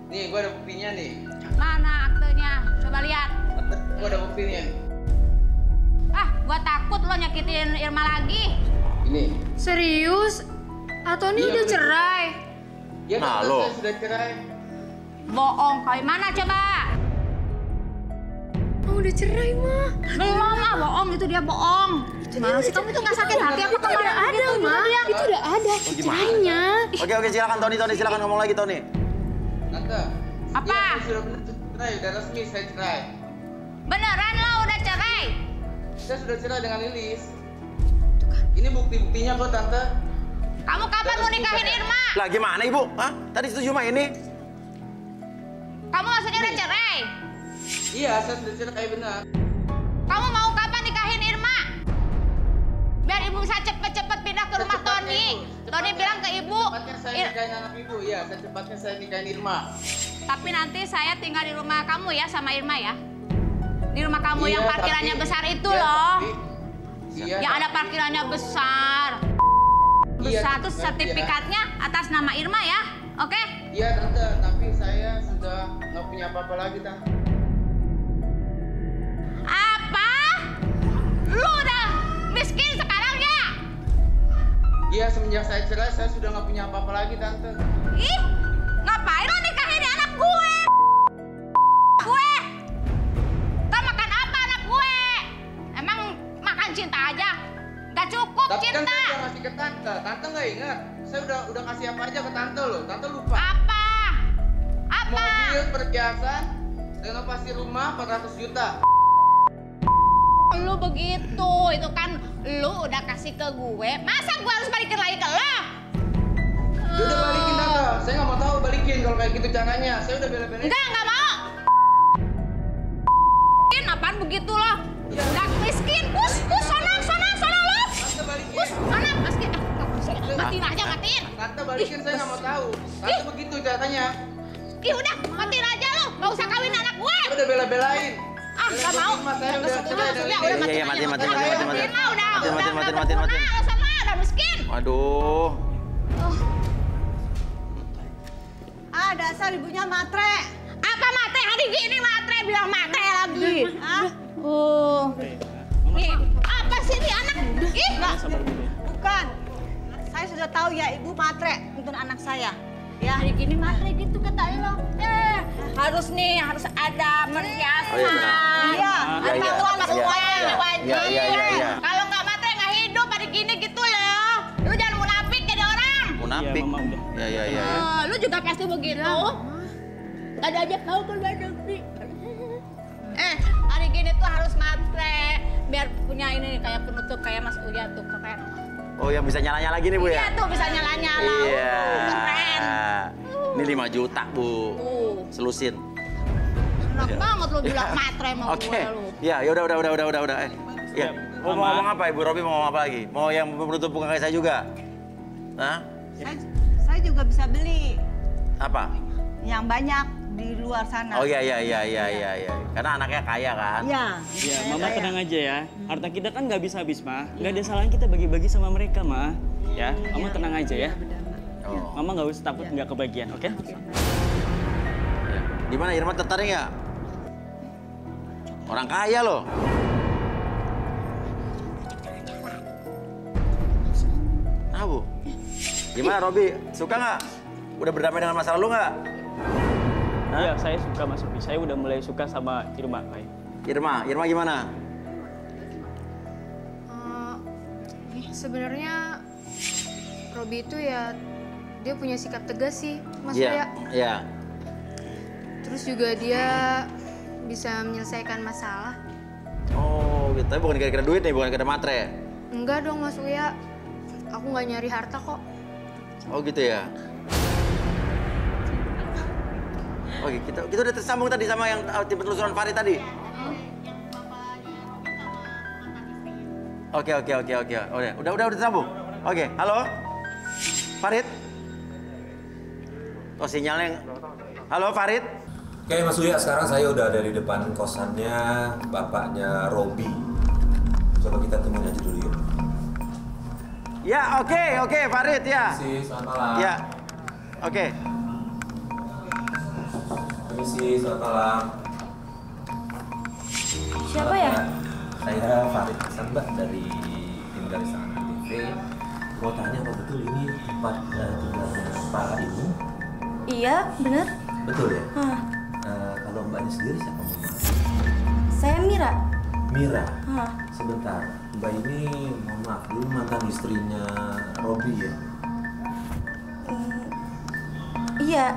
Nih gua ada buktinya nih. Mana aktenya? Coba lihat. Gua ada buktinya. Ah, gua takut lo nyakitin Irma lagi. Ini. Serius? Antoni Iya, udah bener. cerai? Ya Nah, tante, lo. saya sudah cerai. Bohong, kali mana coba? Oh, udah cerai mah. Belum ah, bohong itu dia bohong. Gimana sih kamu tuh nggak sakit hati apa kemarin Ada gitu juga mah. dia? Itu udah ada Oh, gimana? caranya. Oke, silakan Tony silakan ngomong lagi Tony. Tante. Apa? Iya, saya sudah benar cerai, udah resmi saya cerai. Beneran lo udah cerai? Saya sudah cerai dengan Lilis. Ini bukti-buktinya kok tante. Kamu kapan mau nikahin Irma? Lah gimana Ibu? Hah? Tadi setuju mah ini? Kamu maksudnya udah cerai? Iya, saya sudah cerai benar. Kamu mau kapan nikahin Irma? Biar ibu bisa cepet-cepet pindah ke rumah Secepatnya, Tony. Ibu. Tony bilang ke ibu, Secepatnya saya nikahin anak ibu, ya. Secepatnya saya nikahin Irma. tapi nanti saya tinggal di rumah kamu ya sama Irma ya. Di rumah kamu yang parkirannya besar itu loh. Yang ada parkirannya besar. Besar tuh sertifikatnya atas nama Irma ya, oke? Iya tante, tapi saya sudah nggak punya apa-apa lagi tante. Apa? Lu udah miskin sekarang ya? Iya, semenjak saya cerai saya sudah nggak punya apa-apa lagi tante. Ih, ngapain lu nikahin anak gue? Gue? Ntar makan apa anak gue? Emang makan cinta aja? Gak cukup Tapi cinta. kan saya udah ngasih ke tante nggak ingat. Saya udah kasih apa aja ke tante loh, tante lupa. Apa? Apa? Mobil, perhiasan, renovasi rumah 400 juta. Lu begitu, itu kan lu udah kasih ke gue. Masa gue harus balikin lagi ke lo? Ya udah balikin tante, saya nggak mau tahu balikin kalau kayak gitu caranya. Saya udah bela-belain. Enggak mau. Apaan begitu lo? Udah miskin, kus, sana lo. Tante balikin. Kus, sana, miskin. Matiin aja, matiin. Tante balikin, saya nggak mau tahu. Tante begitu caranya. Ih udah, matiin aja lo. Gak usah kawin anak gue. Saya udah bela-belain. Gak mau. Saya udah cerai dari Udah matiin aja. Matiin. Udah miskin. Waduh. Ah, dasar ibunya matre. Apa matre? Hari gini matre bilang matre lagi. Ah, Nih, apa sih ini anak? Ih, bukan. Saya sudah tahu ya ibu matre untuk anak saya. Ya, hari gini matre gitu kata lo. Harus ada perhiasan. Oh, iya, benar. Iya. Ada Iya, uang iya, semua iya, yang iya. wajib. Iya. Kalau nggak matre nggak hidup hari gini gitu loh. Lu jangan munafik jadi orang. Munafik. Iya, Mama udah. Ya. Lu juga pasti begitu. Ada aja tahu ke luar negeri. Hari gini tuh harus matre biar punya ini kayak penutup kayak Mas Uya tuh keren. Oh, yang bisa nyala-nyala gini, Bu ya? Iya tuh bisa nyala-nyala. Iya. Keren. Ini 5 juta, Bu. Selusin. Enak banget lu bilang matre sama Oke. gue lu. Ya, udah. Ya. Mau Mama. ngomong apa, Ibu Robi mau ngomong apa lagi? Mau yang menutup bukan kayak saya juga? Hah? saya juga bisa beli Apa? yang banyak di luar sana. Oh iya. Karena anaknya kaya kan? Iya. Ya, Mama tenang aja ya. Harta kita kan nggak bisa habis, Ma. Nggak ada salahnya kita bagi-bagi sama mereka, Ma. Ya, Mama tenang aja ya. Oh. Mama nggak usah takut nggak kebagian, oke? Gimana, Irma tertarik nggak? Orang kaya loh. Ah, Bu. Gimana, Robi? Suka nggak? Udah berdamai dengan masa lalu nggak? Iya, saya suka Mas Robi. Saya udah mulai suka sama Irma, Pak. Irma gimana? Sebenarnya Robi itu ya dia punya sikap tegas sih, Mas Iya, Uya. iya. Terus juga dia bisa menyelesaikan masalah. Oh, gitu. Tapi bukan gara-gara duit nih, bukan gara-gara matre. Enggak dong Mas Uya, aku nggak nyari harta kok. Oh, gitu ya. Oke, kita udah tersambung tadi sama yang tim penelusuran Farid tadi. Oke. Udah tersambung. Oke, halo. Farid. Oh, sinyalnya. Halo, Farid. Oke, Mas Uya, sekarang saya udah ada di depan kosannya bapaknya Robi. Coba kita temuin aja dulu yuk. Ya, oke, Farid ya. Permisi, selamat malam. Ya. Oke. Permisi, selamat malam. Siapa ya? Saya Farid Hasan, Mbak, dari tim Garis Tangan TV. Mau tanya apa betul ini tempat tinggalnya Pak Ibu? Iya, bener. Betul ya? Hah. Kalau Mbaknya sendiri siapa? Saya Mira. Mira. Hah. Sebentar, Mbak ini mohon maaf dulu mantan istrinya Robi ya?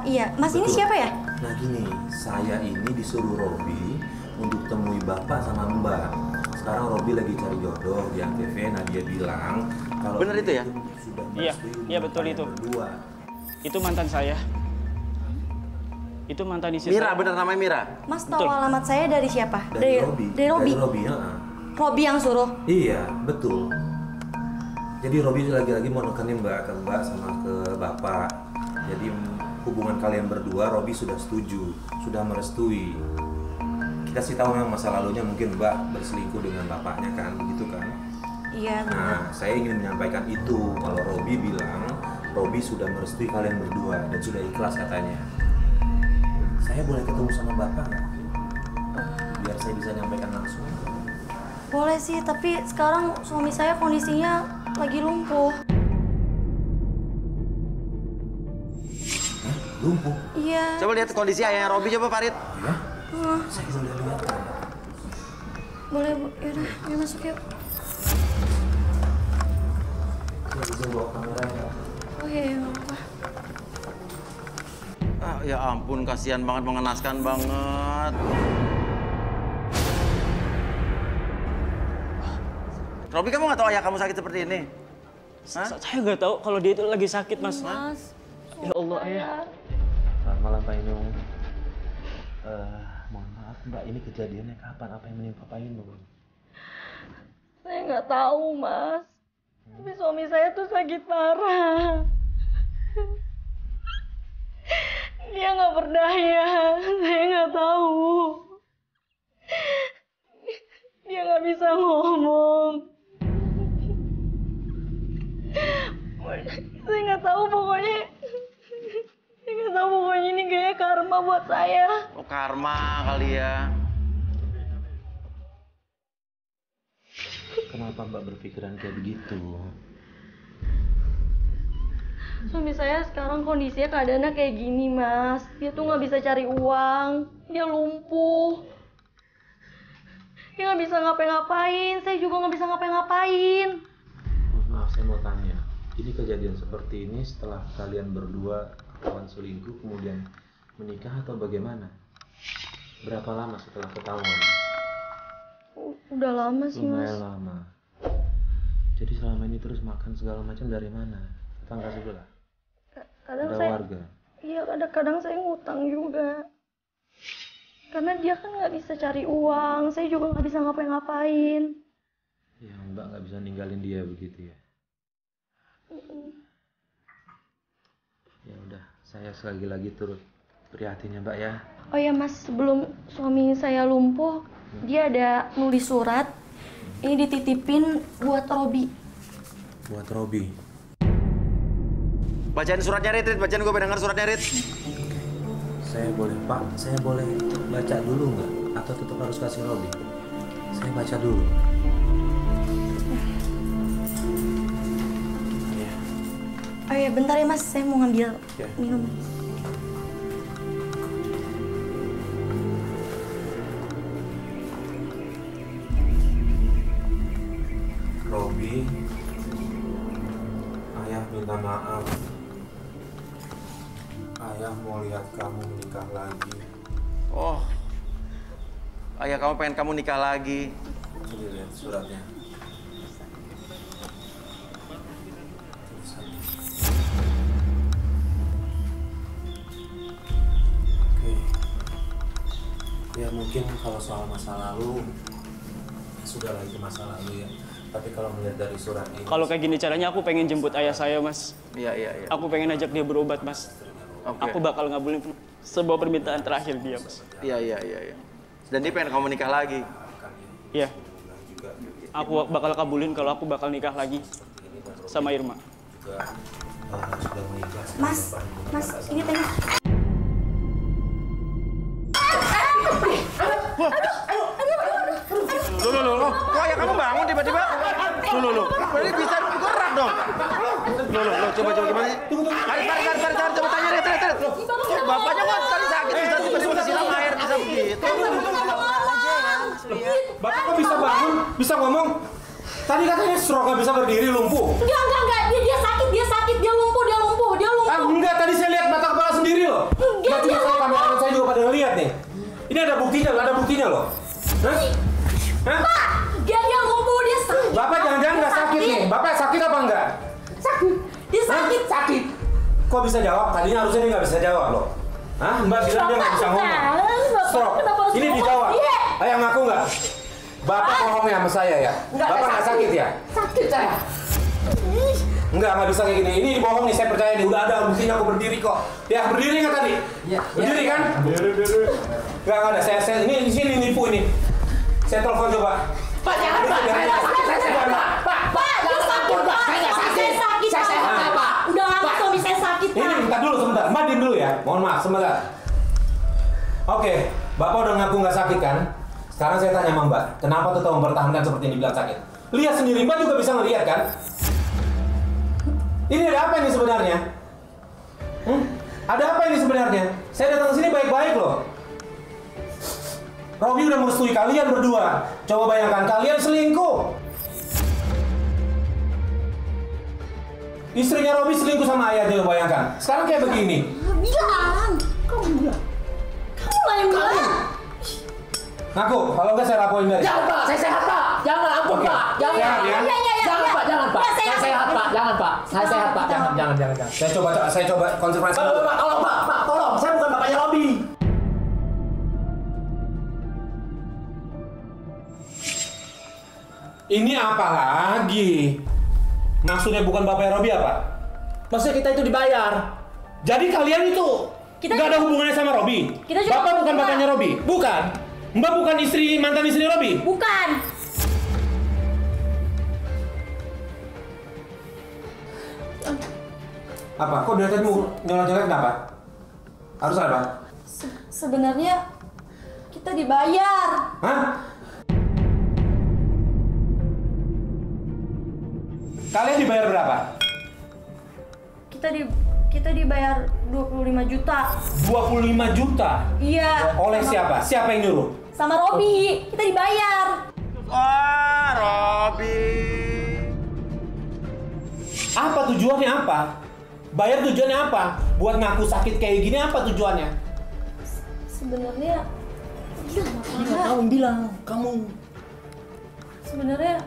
Iya. Mas ini Betul. siapa ya? Nah gini, saya ini disuruh Robi untuk temui Bapak sama Mbak. Sekarang Robi lagi cari jodoh di ATV, nah dia bilang kalau Bener itu ya? Sudah Iya, merestui iya betul itu. berdua. Itu mantan saya. Itu mantan istri Mira, saya. bener namanya Mira. Mas tahu Betul. alamat saya dari siapa? Dari Robi. Dari Robi. Dari Robi, ya. Robi yang suruh. Iya, betul. Jadi Robi lagi-lagi mau nekenin ke Mbak sama ke Bapak. Jadi hubungan kalian berdua Robi sudah setuju, sudah merestui. Kasih tahu yang masa lalunya mungkin Mbak berselingkuh dengan bapaknya kan, begitu kan? Iya, Nah, saya ingin menyampaikan itu. Kalau Robi bilang, Robi sudah merestui kalian berdua dan sudah ikhlas katanya. Saya boleh ketemu sama Bapak nggak? Biar saya bisa nyampaikan langsung. Boleh sih, tapi sekarang suami saya kondisinya lagi lumpuh. Hah? Lumpuh? Iya. Coba lihat kondisi ayahnya Robi coba Farid. Ya? Saya boleh lihat. Boleh, Bu. Yaudah, yuk masuk yuk. Saya bisa bawa kamera ya? Oh iya, iya, apa. Ah, ya ampun, kasihan banget, mengenaskan banget. Robi, kamu nggak tahu ayah kamu sakit seperti ini? Hah? Saya nggak tahu kalau dia itu lagi sakit, Mas. Mas. Ya Allah, ayah. Selamat malam Pak Inung. Mohon maaf Mbak, ini kejadiannya kapan? Apa yang menimpa Pak Inung? Saya nggak tahu, Mas. Tapi suami saya tuh sakit parah. Dia nggak berdaya. Saya nggak tahu. Dia nggak bisa ngomong. Saya nggak tahu pokoknya. Saya nggak tahu pokoknya ini kayak karma buat saya. Oh, karma kali ya. Kenapa Mbak berpikiran kayak begitu? Suami saya sekarang kondisinya keadaannya kayak gini, Mas. Dia tuh nggak bisa cari uang. Dia lumpuh. Dia nggak bisa ngapa-ngapain. Saya juga nggak bisa ngapa-ngapain. Maaf, saya mau tanya. Ini kejadian seperti ini setelah kalian berdua ketahuan selingkuh kemudian menikah atau bagaimana? Berapa lama setelah ketahuan? Udah lama sih, Mas. Lumayan lama. Jadi selama ini terus makan segala macam dari mana? Tetangga sebelah? Kadang Ada saya, warga? iya kadang-kadang saya ngutang juga. Karena dia kan nggak bisa cari uang. Saya juga nggak bisa ngapa-ngapain. Ya Mbak nggak bisa ninggalin dia begitu ya? Ya udah, saya sekali lagi turut prihatin ya Mbak ya. Oh ya Mas, sebelum suami saya lumpuh, dia ada nulis surat. Ini dititipin buat Robi. Buat Robi? Bacain suratnya, Rit. Bacain, gue pengen denger suratnya, Rit. Saya boleh, Pak, saya boleh baca dulu nggak? Atau tetap harus kasih Robi? Saya baca dulu. Ya. Oh ya, bentar ya Mas, saya mau ngambil minum. Robi, ayah minta maaf. Ayah mau lihat kamu menikah lagi. Oh, ayah kamu pengen kamu nikah lagi. Coba lihat suratnya. Oke. Ya mungkin kalau soal masa lalu, sudah lagi masa lalu ya. Tapi kalau melihat dari surat ini... Kalau kayak gini caranya aku pengen jemput ayah saya, Mas. Iya. Aku pengen ajak dia berobat, Mas. Oke. Aku bakal ngabulin sebuah permintaan terakhir dia, Mas. Iya. Dan dia pengen kamu nikah lagi. Iya. Aku bakal kabulin kalau aku bakal nikah lagi sama Irma. Mas, ini tengah. Loh. Kok ayah kamu bangun tiba-tiba? Loh. Ini bisa gerak dong. Loh, coba gimana sih? Cari, coba tanya, Rit. Bapaknya kok tadi sakit, bisa tiba-tiba disiram air, bisa begitu. Bapak kok bisa bangun? Bisa ngomong? Tadi katanya stroke, nggak bisa berdiri, lumpuh. Enggak. Dia sakit. Dia lumpuh. Ah, enggak, tadi saya lihat mata kepala sendiri loh. Enggak cuma saya, kameramen saya juga pada ngeliat nih. Ini ada buktinya loh. Hah? Pak, dia lumpuh, dia sakit. Bapak jangan-jangan nggak sakit nih. Bapak sakit apa enggak? Sakit. Dia sakit. Sakit. Kok bisa jawab? Tadinya harusnya dia nggak bisa jawab loh. Hah? Mbak bilang dia nggak bisa ngomong. Stroke. Ini dijawab. Ayah ngaku nggak? Bapak bohong ya sama saya ya? Bapak nggak sakit ya? Sakit saya. Enggak bisa kayak gini. Ini bohong nih, saya percaya nih. Udah ada buktinya aku berdiri kok. Ya, berdiri nggak tadi? Iya. Berdiri kan? Berdiri. Enggak ada. Saya ini di sini nipu ini. Saya telepon coba. Pak, jangan Pak. Saya sakit Pak. Jangan sakit Pak. Saya sakit. Saya sehat Pak. Udah lama suami saya sakit Pak. Ini bentar dulu sebentar. Mbak diam dulu ya. Mohon maaf sebentar. Oke, Bapak udah ngaku nggak sakit kan? Sekarang saya tanya sama Mbak, kenapa tetap mempertahankan seperti yang dibilang sakit? Lihat sendiri, Mbak juga bisa ngelihat kan? Ini ada apa ini sebenarnya? Ada apa ini sebenarnya? Saya datang ke sini baik-baik loh. Robi udah merestui kalian berdua. Coba bayangkan kalian selingkuh. Istrinya Robi selingkuh sama ayahnya, coba bayangkan. Sekarang kayak begini. Bilang, kamu bilang. Kamu lah yang bilang. Ngaku, kalau enggak saya laporin dari. Jangan Pak, saya sehat Pak. Jangan ampun Pak. Jangan. Jangan Pak, jangan Pak. Saya sehat Pak. Jangan Pak. Saya sehat Pak. Jangan. Saya coba konfirmasi. Pak, tolong Pak, tolong. Saya bukan bapaknya Robi. Ini apa lagi? Maksudnya bukan bapaknya Robi apa? Maksudnya kita itu dibayar. Jadi kalian itu nggak ada hubungannya sama Robi? Bapak bukan bapaknya Robi? Bukan. Mbak bukan mantan istri Robi? Bukan. Apa? Kok dari tadi mau nyolot-nyolot kenapa? Harus apa? Sebenarnya kita dibayar. Hah? Kalian dibayar berapa? Kita dibayar 25 juta. 25 juta? Iya. Oleh siapa? Siapa yang nyuruh? Sama Robi, kita dibayar. Wah, Robi. Apa tujuannya apa? Bayar tujuannya apa? Buat ngaku sakit kayak gini apa tujuannya? Sebenarnya Nggak tahu bilang kamu. Sebenarnya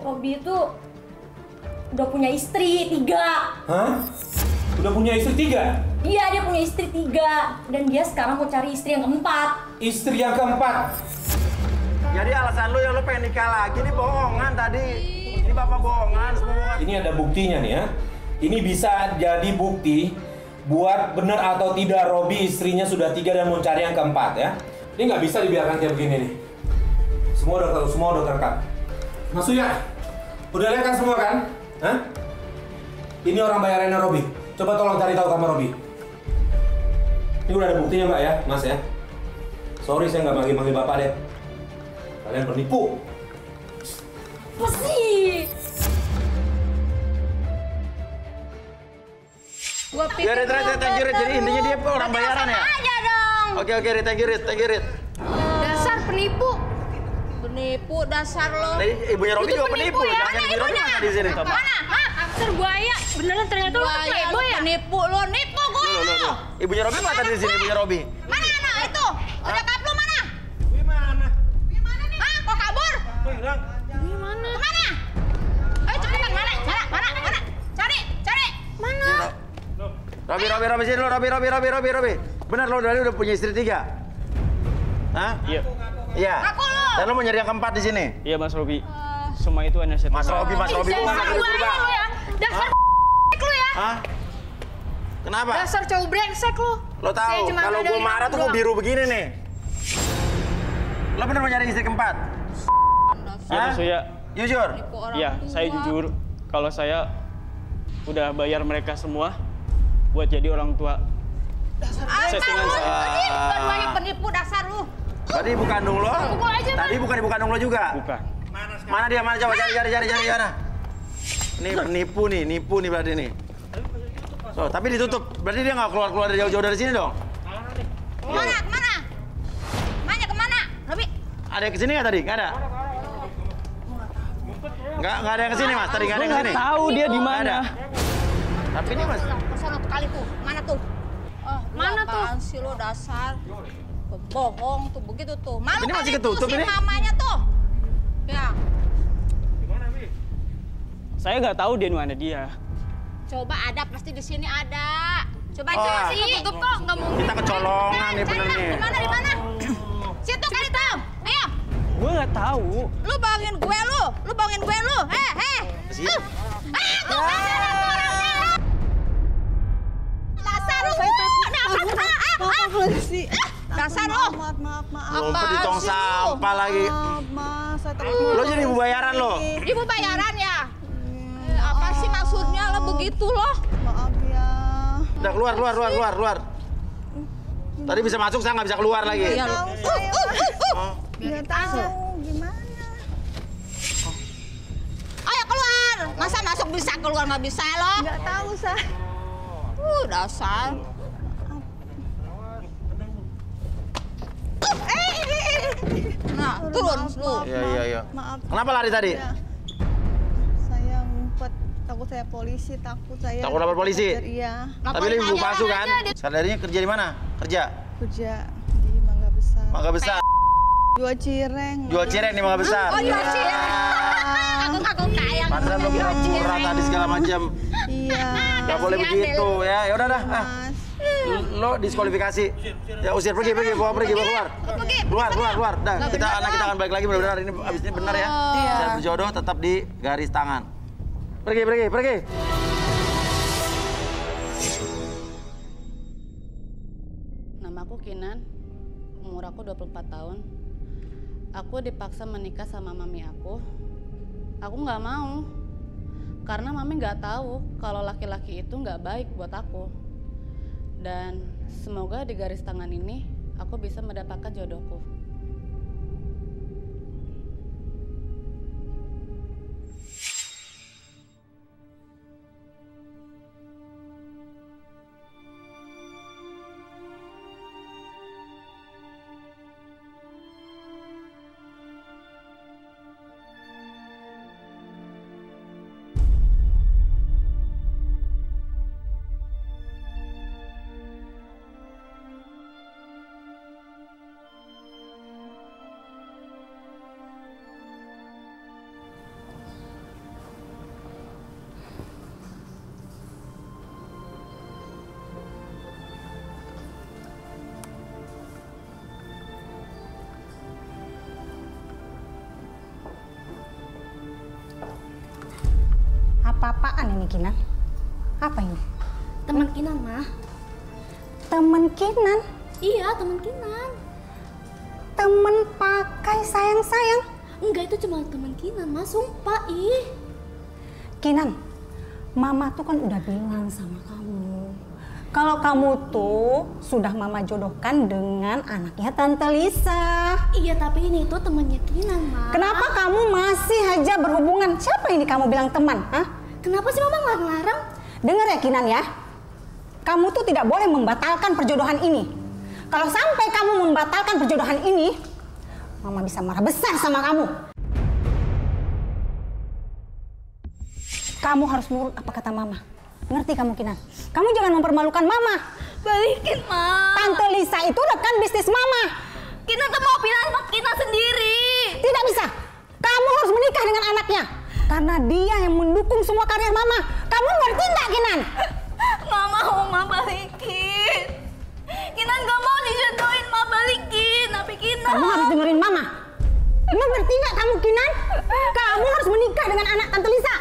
Robi itu udah punya istri 3. Hah? Udah punya istri 3? Iya, dia punya istri 3. Dan dia sekarang mau cari istri yang keempat. Istri yang keempat? Jadi alasan lu yang lu pengen nikah lagi ini bohongan tadi. Ini bapak bohongan semua. Ini ada buktinya nih ya. Ini bisa jadi bukti buat benar atau tidak Robi istrinya sudah 3 dan mau cari yang keempat ya. Ini nggak bisa dibiarkan kayak begini nih. Semua udah terekam. Maksudnya, udah lihat kan semua kan? Hah? Ini orang bayarannya Robi. Coba tolong cari tahu kamar Robi. Ini udah ada buktinya Mbak ya, Mas ya. Sorry saya nggak manggil Bapak deh. Kalian penipu. Pasti. Gua pikir thank you, jadi intinya dia orang bayaran ya? aja dong. Oke, thank you, Rit. Dasar penipu. Penipu dasar lo. Tadi ibunya Robi juga penipu. Ya? Jangan ibu Robi mana di sini. Mana? Hah? Dasar buaya. Beneran ternyata lo playboy ya? Penipu lo, nipu gue lo. Ibunya Robi mana di sini, ibunya Robi? Mana anak itu? Udah kap lu mana? Gimana? Gimana nih? Hah? Kok kabur? Hilang. Gimana? Kemana? Ayo cepetan, mana? Cari. Mana? Robi sini lo, Robi. Benar lo udah punya istri 3? Hah? Iya. Iya. Aku lo. Dan lo mau nyari yang keempat di sini? Iya Mas Robi. Semua itu hanya settingan. Mas Robi, Dasar buaya lo ya. Dasar lu ya. Hah? Kenapa? Dasar cowok brengsek lu. Lo tahu, kalau gue marah tuh gue biru begini nih. Lo bener mau nyari istri keempat? Iya Mas Uya. Jujur? Iya, saya jujur. Kalau saya udah bayar mereka semua buat jadi orang tua. Settingan saya. Banyak penipu dasar lu. Tadi ibu kandung lo? Pukul aja, Tadi bukan ibu kandung lo juga? Bukan. Mana dia? Mana? Coba cari mana? Ini nipu nih berarti nih. So, tapi ditutup. Berarti dia nggak keluar dari jauh-jauh dari sini dong? Kemana? Kemana? Robi? Ada yang kesini nggak tadi? Nggak ada? Nggak ada yang kesini Mas. Tadi nggak ada yang kesini. Nggak tahu dia di mana. Tapi ini Mas. Kesana tuh kali tuh. Mana tuh? Mana tuh? Apaan sih lo dasar? Bohong tuh begitu tuh. Malu Ini masih kali tuh ketutup si ini? mamanya tuh. Ya. Saya nggak tahu dia di mana dia. Coba ada pasti di sini ada. Coba Oh. cek sih. Tutup kok nggak mungkin. Kita kecolongan nih bener nih. Di mana? Situ kali tuh. Ayo. Gue nggak tahu. Lu bohongin gue lu. Lu bohongin gue lu. Tuh kan ada orangnya. Dasar lu. Dasar lu. Maaf. Ngumpet di tong sampah lagi. Maaf, saya Lo jadi ibu bayaran lo. Ibu bayaran ya? Apa sih maksudnya lo begitu loh? Maaf ya. Udah keluar. Tadi bisa masuk, saya nggak bisa keluar lagi. Iya lo. Nggak tahu gimana. Ayo keluar. Masa masuk bisa keluar nggak bisa lo? Nggak tahu saya. Dasar. Nah, turun lu. Iya. Maaf. Kenapa lari tadi? Ya. Saya ngumpet, takut saya polisi, takut saya. Takut lapor polisi? Iya. Tapi lu ibu palsu kan? Sehari-harinya kerja di mana? Kerja di Mangga Besar. Mangga Besar. Jual cireng. Jual cireng di Mangga Besar. Oh, jual cireng. Aku kaya. Pantesan lo pura-pura tadi segala macam. Iya. Gak boleh begitu ya. Ya udah dah. Lo diskualifikasi. Ya usir pergi bawa keluar. Keluar. Dah, anak kita akan balik lagi benar-benar ini abis ini benar ya. Saya berjodoh tetap di garis tangan. Pergi. Namaku Kinan. Umur aku 24 tahun. Aku dipaksa menikah sama mami aku. Aku nggak mau. Karena mami nggak tahu kalau laki-laki itu nggak baik buat aku. Dan semoga di garis tangan ini aku bisa mendapatkan jodohku. Apa-apaan ini, Kinan? Apa ini? Teman Kinan, Ma. Teman Kinan? Iya, teman Kinan. Teman pakai sayang-sayang? Enggak, itu cuma teman Kinan, Ma. Sumpah, ih. Kinan, Mama tuh kan udah bilang sama kamu. Kalau kamu tuh sudah Mama jodohkan dengan anaknya Tante Lisa. Iya, tapi ini tuh temannya Kinan, Ma. Kenapa kamu masih aja berhubungan? Siapa ini kamu bilang teman? Hah? Kenapa sih Mama ngelarang? Dengar ya Kinan ya. Kamu tuh tidak boleh membatalkan perjodohan ini. Kalau sampai kamu membatalkan perjodohan ini, Mama bisa marah besar sama kamu. Kamu harus nurut apa kata Mama. Ngerti kamu Kinan? Kamu jangan mempermalukan Mama. Balikin, Ma. Tante Lisa itu rekan bisnis Mama. Kinan tuh mau bilang sama Kinan sendiri. Tidak bisa. Kamu harus menikah dengan anaknya. Karena dia yang mendukung semua karir Mama. Kamu ngerti nggak, Kinan? Nggak mau, Ma, balikin. Kinan nggak mau dijodohin, Ma, balikin. Tapi Kinan... Kamu harus dengerin Mama. Emang ngerti nggak kamu, Kinan? Kamu harus menikah dengan anak Tante Lisa.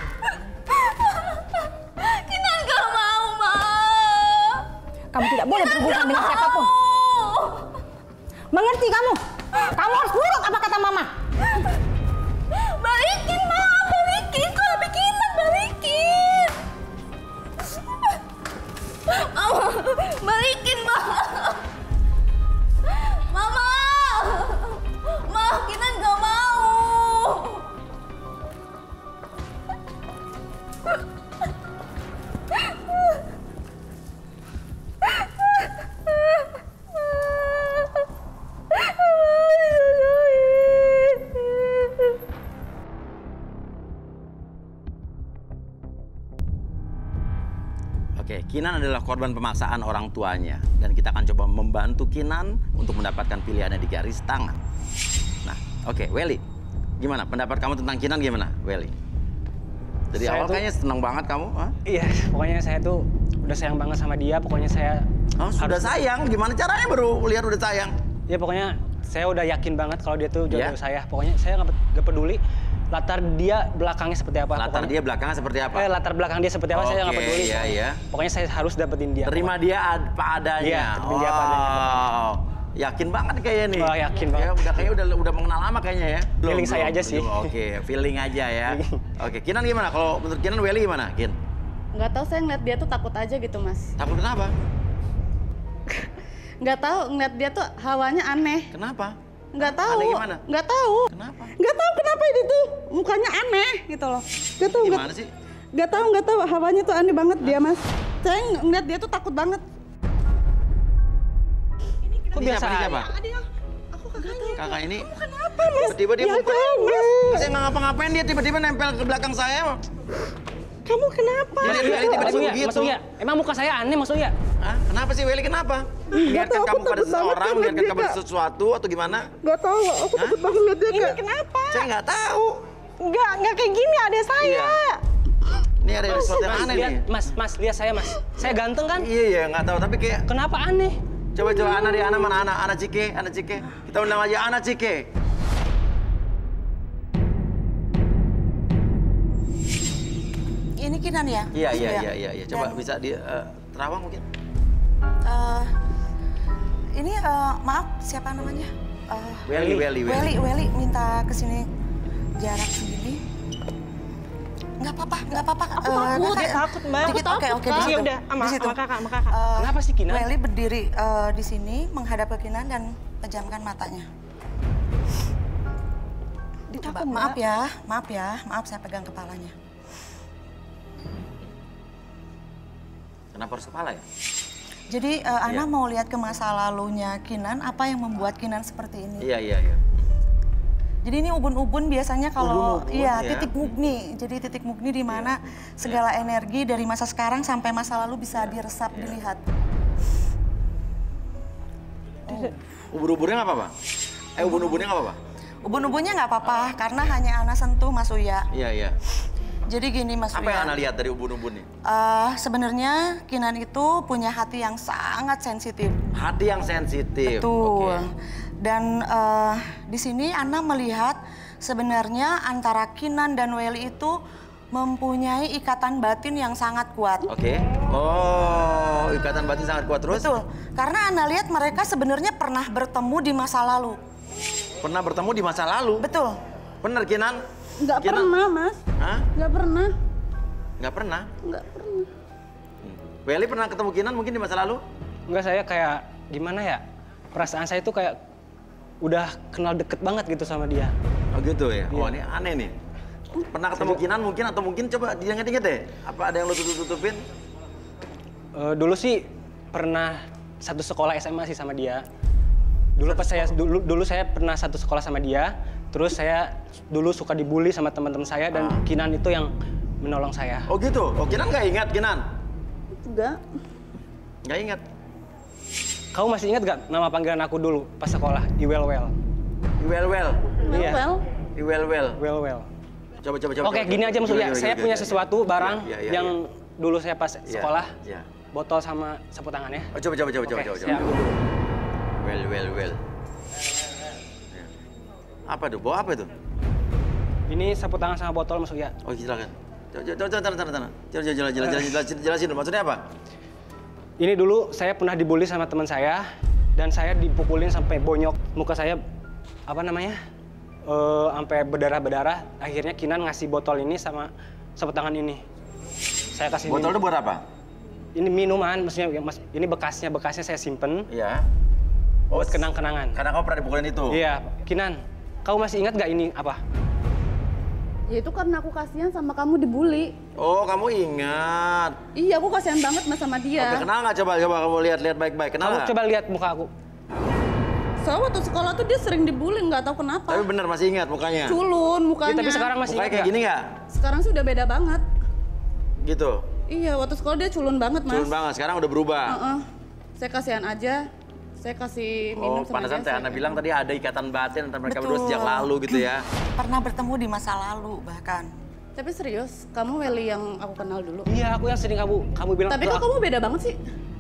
Kinan nggak mau, Ma. Kamu tidak boleh berhubungan dengan siapapun. Mengerti kamu? Kamu harus nurut apa kata Mama. Balikin, Ma, balikin. Kalau bikinan, balikin. Mama, balikin, Ma. Mama. Ma, Kinan gak mau. Oke, Kinan adalah korban pemaksaan orang tuanya. Dan kita akan coba membantu Kinan untuk mendapatkan pilihannya di garis tangan. Nah, oke, Welly. Gimana? Pendapat kamu tentang Kinan gimana, Welly? Dari awal kayaknya seneng banget kamu. Hah? Iya, pokoknya saya tuh udah sayang banget sama dia. Pokoknya saya... Oh, sudah sayang? Gimana caranya baru lihat udah sayang? Ya pokoknya saya udah yakin banget kalau dia tuh jodoh saya. Pokoknya saya nggak peduli latar dia belakangnya seperti apa. Latar dia belakangnya seperti apa? Latar belakang dia seperti apa saya nggak peduli. Iya. Pokoknya saya harus dapetin dia. Terima dia apa adanya. Iya, terima dia apa adanya. Yakin banget kayaknya nih. Oh, yakin banget. Kayaknya udah mengenal lama kayaknya ya. Feeling saya aja sih. Oke, feeling aja ya. Oke, Kinan gimana? Kalau menurut Kinan, Welly gimana, Kin? Nggak tahu, saya ngeliat dia tuh takut aja gitu, Mas. Takut kenapa? Nggak tahu, ngeliat dia tuh hawanya aneh. Kenapa? Nggak tahu. Aneh gimana? Nggak tahu. Kenapa? Nggak tahu kenapa ini tuh mukanya aneh gitu loh. Nggak tahu. Gimana sih? Nggak tahu. Hawanya tuh aneh banget dia, Mas. Saya ngeliat dia tuh takut banget. Kok biasa siapa? Aku kakaknya. Kakak ini. Kenapa, Mas? Tiba-tiba dia Ya, tahu. Saya nggak ngapa-ngapain, dia tiba-tiba nempel ke belakang saya. Kamu kenapa? Welly tiba-tiba begitu. Maksudnya, emang muka saya aneh maksudnya? Hah? Kenapa sih Welly, kenapa? Biarkan kamu pada seseorang, biarkan kamu pada sesuatu atau gimana? Nggak tahu, aku takut banget lihat dia. Ini kenapa? Saya nggak tahu. Nggak kayak gini adek saya. Iya. Ini ada sesuatu yang aneh nih. Mas, lihat saya, Mas. Saya ganteng kan? Iya, nggak tahu, tapi kayak... Kenapa aneh? Coba Ana di Ana mana Ana? Ana Cike. Kita undang aja Ana Cike. Ini Kinan ya? Iya. Coba bisa di Terawang mungkin? Ini maaf, siapa namanya? Welly. Minta kesini jarak segini. Nggak apa-apa. Aku takut, Mbak. Aku takut. Oke, di situ. Ya udah, sama kakak. Kenapa sih Kinan? Welly berdiri di sini menghadap ke Kinan dan pejamkan matanya. Coba, maaf saya pegang kepalanya. Kenapa harus kepala ya? Jadi Ana mau lihat ke masa lalunya Kinan, apa yang membuat Kinan seperti ini. Iya. Jadi ini ubun-ubun biasanya kalau titik mugni. Jadi titik mugni di mana segala energi dari masa sekarang sampai masa lalu bisa diresap, dilihat. Ubun-ubunnya nggak apa-apa? Ubun-ubunnya nggak apa-apa? Ubun-ubunnya nggak apa-apa karena hanya Ana sentuh Mas Uya. Iya. Jadi gini Mas Uya. Apa yang Ana lihat dari ubun-ubun nih? Sebenarnya Kinan itu punya hati yang sangat sensitif. Hati yang sensitif. Betul. Okay. Dan di sini Ana melihat sebenarnya antara Kinan dan Welly itu mempunyai ikatan batin yang sangat kuat. Oke. Oh, ikatan batin sangat kuat terus? Betul. Karena Ana lihat mereka sebenarnya pernah bertemu di masa lalu. Pernah bertemu di masa lalu? Betul. Bener Kinan? Nggak pernah, Mas. Hah? Nggak pernah. Nggak pernah? Nggak pernah. Welly pernah ketemu Kinan mungkin di masa lalu? Enggak, saya kayak gimana ya? Perasaan saya tuh kayak udah kenal deket banget gitu sama dia. Oh gitu ya? Iya. Oh ini aneh nih. Pernah ketemu Kinan mungkin atau mungkin coba diinget-inget deh. Apa ada yang lu tutupin? Dulu sih pernah satu sekolah SMA sih sama dia. Dulu saya pernah satu sekolah sama dia. Terus saya dulu suka dibully sama teman-teman saya dan Kinan itu yang menolong saya. Oh gitu? Oh Kinan nggak ingat Kinan? Enggak. Nggak ingat? Kamu masih ingat gak nama panggilan aku dulu pas sekolah? Iwelwel. Iwelwel? Iya. Iwelwel. Coba. Oke, gini aja maksudnya. Saya punya sesuatu barang yang dulu saya pas sekolah. Botol sama sapu tangan ya. Oh, coba. Saya ambil dulu. Well. Apa tuh? Bawa apa itu? Ini sapu tangan sama botol masuk ya. Oh, silakan. Coba. Jelasin dulu. Maksudnya apa? Ini dulu saya pernah dibully sama teman saya dan saya dipukulin sampai bonyok muka saya sampai berdarah-berdarah. Akhirnya Kinan ngasih botol ini sama sapu tangan ini. Saya kasih. Botol itu buat apa? Ini minuman, maksudnya ini bekasnya saya simpen. Iya. Buat kenang-kenangan. Karena kamu pernah dipukulin itu? Iya. Kinan, kamu masih ingat gak ini apa? Ya itu karena aku kasihan sama kamu dibully. Oh, kamu ingat? Iya, aku kasihan banget Mas sama dia. Oke, kenal nggak? Coba kamu lihat baik-baik. Kenal Kamu nggak? coba lihat muka aku. Soalnya waktu sekolah tuh dia sering dibully, nggak tahu kenapa. Tapi bener masih ingat mukanya? Culun mukanya. Ya, tapi sekarang masih mukanya kayak gini nggak? Sekarang sih udah beda banget. Gitu? Iya, waktu sekolah dia culun banget Mas. Culun banget, sekarang udah berubah? Saya kasihan aja. Saya kasih minum sama dia. Pantesan Teh Ana bilang tadi ada ikatan batin antara mereka berdua sejak lalu gitu ya. Pernah bertemu di masa lalu bahkan. Tapi serius, kamu Welly yang aku kenal dulu? Iya, aku yang sering kamu bilang. Tapi kok kamu beda banget sih?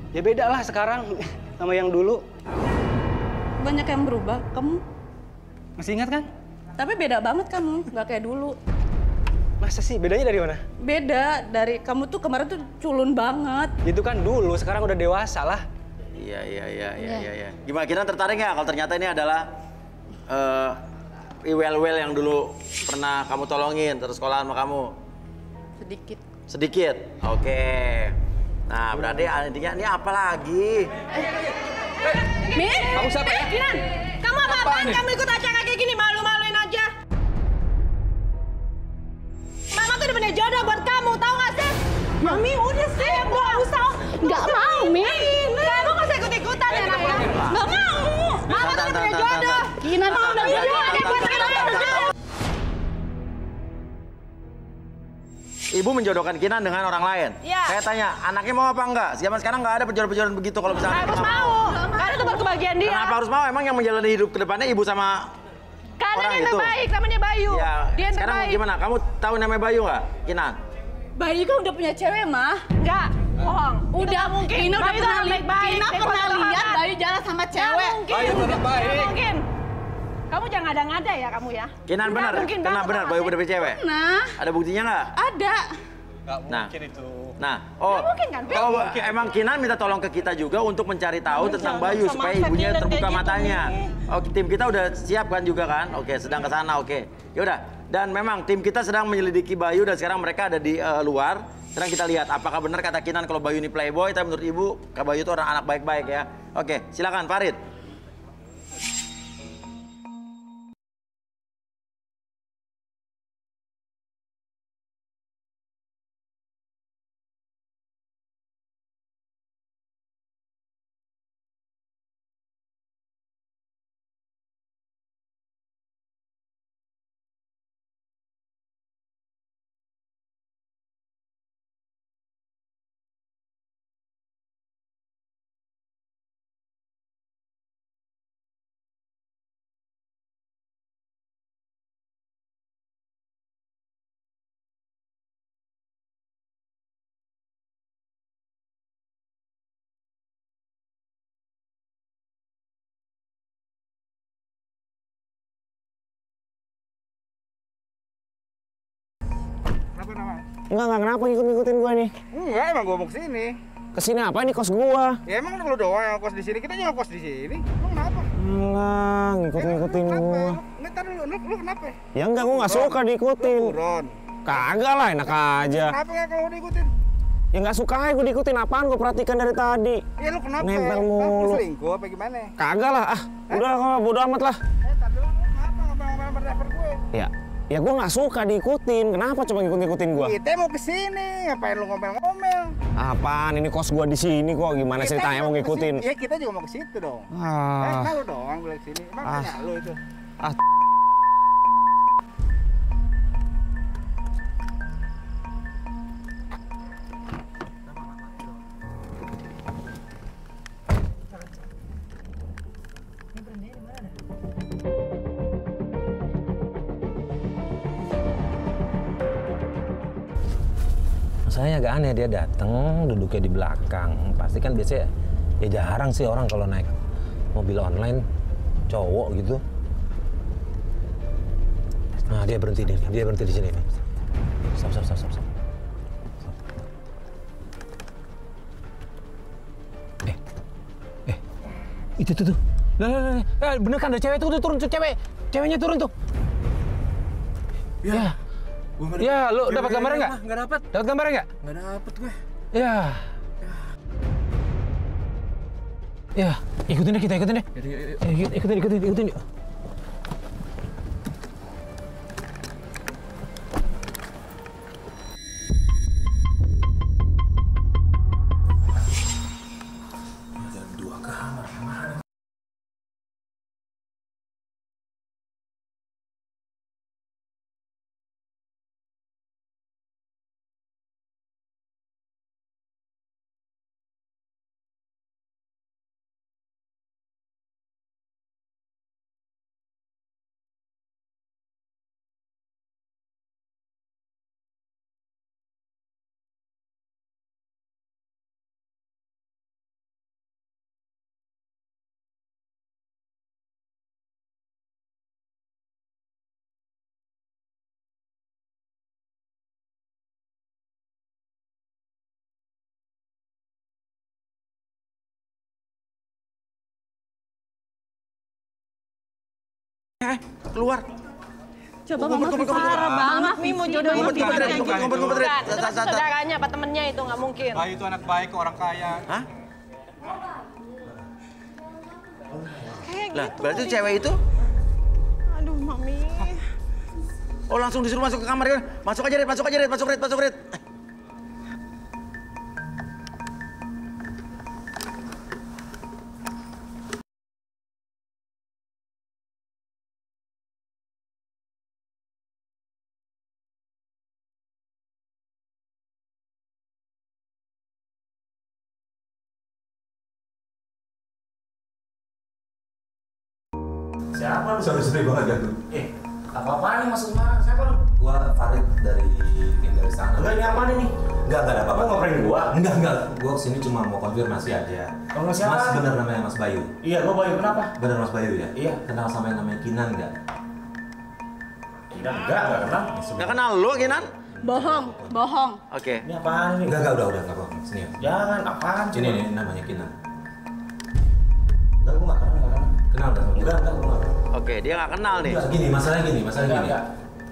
Ya beda lah sekarang sama yang dulu. banyak yang berubah. Kamu Masih ingat kan? tapi beda banget kamu, nggak kayak dulu. Masa sih? Bedanya dari mana? Beda dari kamu tuh kemarin tuh culun banget. Itu kan dulu, sekarang udah dewasa lah. Iya. Gimana, Kinan tertarik nggak kalau ternyata ini adalah Iwel-wel yang dulu pernah kamu tolongin terus sekolahan sama kamu? Sedikit. Sedikit? Oke. Nah, berarti intinya ini apa lagi? Min? Kamu siapa ya? Kinan, kamu apa-apaan? Kamu ikut acara kayak gini, malu-maluin aja. Mama tuh udah punya jodoh buat kamu, tahu gak sih? Mami, udah sih, nggak usah. Nggak mau, Min. Kamu nggak usah ikut-ikutan ya, Naya. Nggak mau. Mama tuh udah punya jodoh. Kinan, Mama udah punya jodoh. Ibu menjodohkan Kinan dengan orang lain. Iya. Saya tanya, anaknya mau apa enggak? Zaman sekarang nggak ada penjodohan-penjodohan begitu kalau misalnya. Harus mau. Karena itu buat kebahagiaan dia. Kenapa harus mau? Emang yang menjalani hidup ke depannya ibu sama Karena orang dia itu? terbaik, namanya Bayu. Ya, Dia yang sekarang terbaik. gimana? Kamu tahu namanya Bayu nggak, Kinan? Bayu kan udah punya cewek, mah. Enggak, bohong. Udah mungkin. Kina udah Bayu pernah orang baik-baik. Kina Dia pernah bukan lihat orang. Bayu jalan sama cewek. Nggak mungkin. Bayu anak baik. Nggak mungkin. Kamu jangan ada-ngada ya kamu ya. Kinan Nggak benar? mungkin Kinan banget, benar Mas. Bayu udah punya cewek? Nah, Ada buktinya nggak? ada. Nggak Nah. mungkin itu. Nah, oh, Nggak mungkin kan, Pi? oh, emang Kinan minta tolong ke kita juga untuk mencari tahu tentang Bayu supaya ibunya terbuka matanya. Oke, tim kita udah siap kan juga kan? Oke, sedang ke sana, oke. Yaudah, dan memang tim kita sedang menyelidiki Bayu dan sekarang mereka ada di luar. Sedang kita lihat apakah benar kata Kinan kalau Bayu ini playboy, tapi menurut ibu, Kak Bayu itu orang anak baik-baik ya. Oke, silakan Farid. Enggak kenapa ngikut-ngikutin gua nih. Enggak, emang gua mau kesini. Kesini apa? Ini kos gua. Ya emang lu doang yang kos di sini, kita juga kos di sini. Lu kenapa? Alah, ngikut-ngikutin gua. Enggak, tar dulu, lu kenapa? Ya enggak, gua nggak suka diikutin. Buron. Kagak lah, enak aja. Kenapa nggak kalau diikutin? Ya nggak suka aja gua diikutin, apaan gua perhatikan dari tadi. Ya lu kenapa? Nempel Lu mulu. selingkuh apa gimana? Kagak lah, udah lah, bodo amat lah. Tar dulu, lu kenapa ngomel-ngomel driver gue? Ya gua nggak suka diikutin, kenapa coba ngikut-ngikutin gua? Kita mau kesini, ngapain lu ngomel-ngomel? Apaan, ini kos gua di sini kok, gimana Kita ceritanya mau ngikutin? Ya kita juga mau ke situ dong. Ah. Emang lu doang bilang sini, emang punya lu itu. Ah. Masalahnya agak aneh, dia datang duduknya di belakang. Pasti kan biasanya ya jarang sih orang kalau naik mobil online cowok gitu. Nah, dia berhenti di sini nih. Stop. Itu tuh. Lah, bener kan ada cewek tuh turun tuh cewek. Ceweknya turun tuh. Ya. Ya, lu dapat gambarnya nggak? Nggak dapat. Dapat gambarnya nggak? Nggak dapet gue. Ya. Ya, ikutin deh, kita ikutin deh. Ikutin yuk. Keluar. Coba mama parah banget nih mau jodohin kita kayak gitu. Bukan, itu masih saudaranya apa temennya itu nggak mungkin. Bayu itu anak baik, orang kaya. Hah? Kayak Lah, gitu. berarti cewek itu? Aduh, Mami. Oh, langsung disuruh masuk ke kamar. Masuk aja, Rit, masuk aja, Rit, masuk, Rit, masuk, Rit. Siapa lu? Sorry banget jatuh. Apa-apaan nih masuk Semarang? Siapa lu? Gua Farid dari tim dari sana. Enggak, ini apaan ini? Enggak ada apa-apa. Lu ngoperin gua? Enggak. Gua kesini cuma mau konfirmasi aja. Kalau siapa? Mas bener namanya Mas Bayu? Iya, gua Bayu. Kenapa? Bener Mas Bayu ya? Iya. Kenal sama yang namanya Kinan nggak? Kinan? Enggak kenal. Nggak kenal lu, Kinan? Bohong. Oke. Ini apaan ini? Enggak, udah, enggak apa-apa. Sini ya. Jangan, apaan? Ini namanya Kinan. Enggak, gua nggak kenal. Kenal nggak? Enggak, gua nggak. Oke, dia nggak kenal nih. Masalah gini.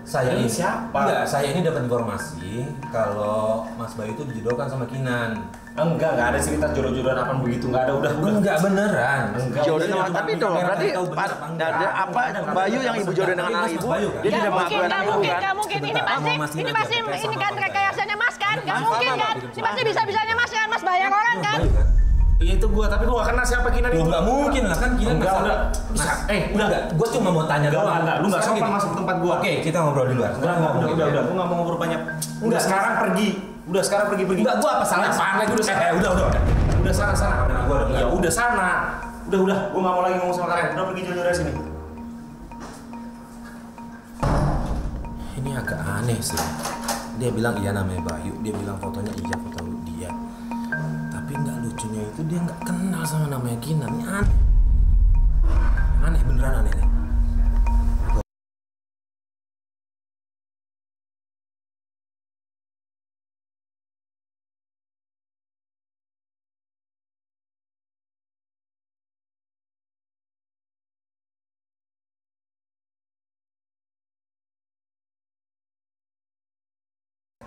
Saya ini siapa? Enggak, saya ini dapat informasi kalau Mas Bayu itu dijodohkan sama Kinan. Enggak ada cerita jodoh-jodohan apa begitu, enggak ada, udah. Enggak beneran. Jodoh sama, tapi dong, berarti ada apa Bayu yang ibu jodoh dengan anak ibu, dia tidak mengakui anak ibu kan? Nggak mungkin, ini pasti kan rekayasanya Mas kan? Nggak mungkin kan? Ini pasti bisa-bisanya Mas kan? Mas bayar orang kan? Iya itu gua, tapi gua gak kenal siapa Kinan itu. Enggak mungkin lah kan Kinan. Enggak, udah. Udah enggak. Gua cuma mau tanya doang. Enggak, lu enggak sopan masuk ke tempat gua. Oke, kita ngobrol di luar. Udah. Gua enggak mau ngobrol banyak. Udah sekarang pergi. Enggak, gua apa salah? Apaan lagi udah. Udah. Udah sana. Ya udah sana. Udah. Gua enggak mau lagi ngomong sama kalian. Udah pergi jauh-jauh dari sini. Ini agak aneh sih. Dia bilang iya namanya Bayu. Dia bilang fotonya iya foto dia. Tapi nggak lucunya itu dia nggak kenal sama namanya Kinan. Ini aneh beneran aneh nih.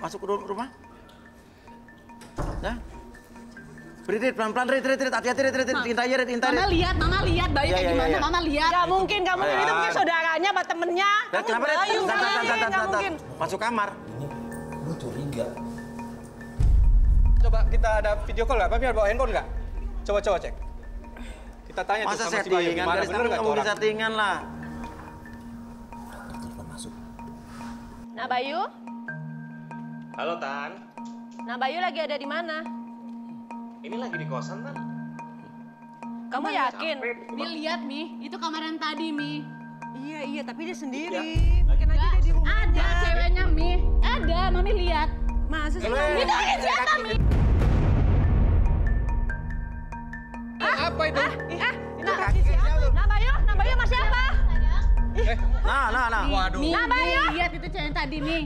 Masuk ke rumah. Nah. Rit, pelan-pelan, Rit, hati-hati, Rit, intai aja, Rit. Mama lihat Bayu kayak gimana, Iya. Mama lihat. Nggak mungkin, itu mungkin saudaranya apa temennya. Kenapa, Rit? Nggak mungkin. Masuk kamar. Gue curiga. Coba kita ada video call nggak? Papi ada bawa handphone nggak? Coba cek. Kita tanya tuh Masa sama si Bayu settingan, gimana, garis bener tangan nggak nggak tuh mau orang? settingan lah. Nah Bayu? Halo Tan. Nah Bayu lagi ada di mana? Ini lagi di kosan Tan. Kamu yakin? Mi lihat Mi, itu kamar yang tadi Mi. Iya, tapi dia sendiri. Mungkin aja dia di rumah. Ada ceweknya Mi. Ada, Mami lihat. Masa sih? Itu siapa Mi? Apa itu? Itu kaki siapa? Nah Bayu sama siapa? Nah. Waduh. Mi, Nah, Bayu. lihat itu cewek yang tadi Mi.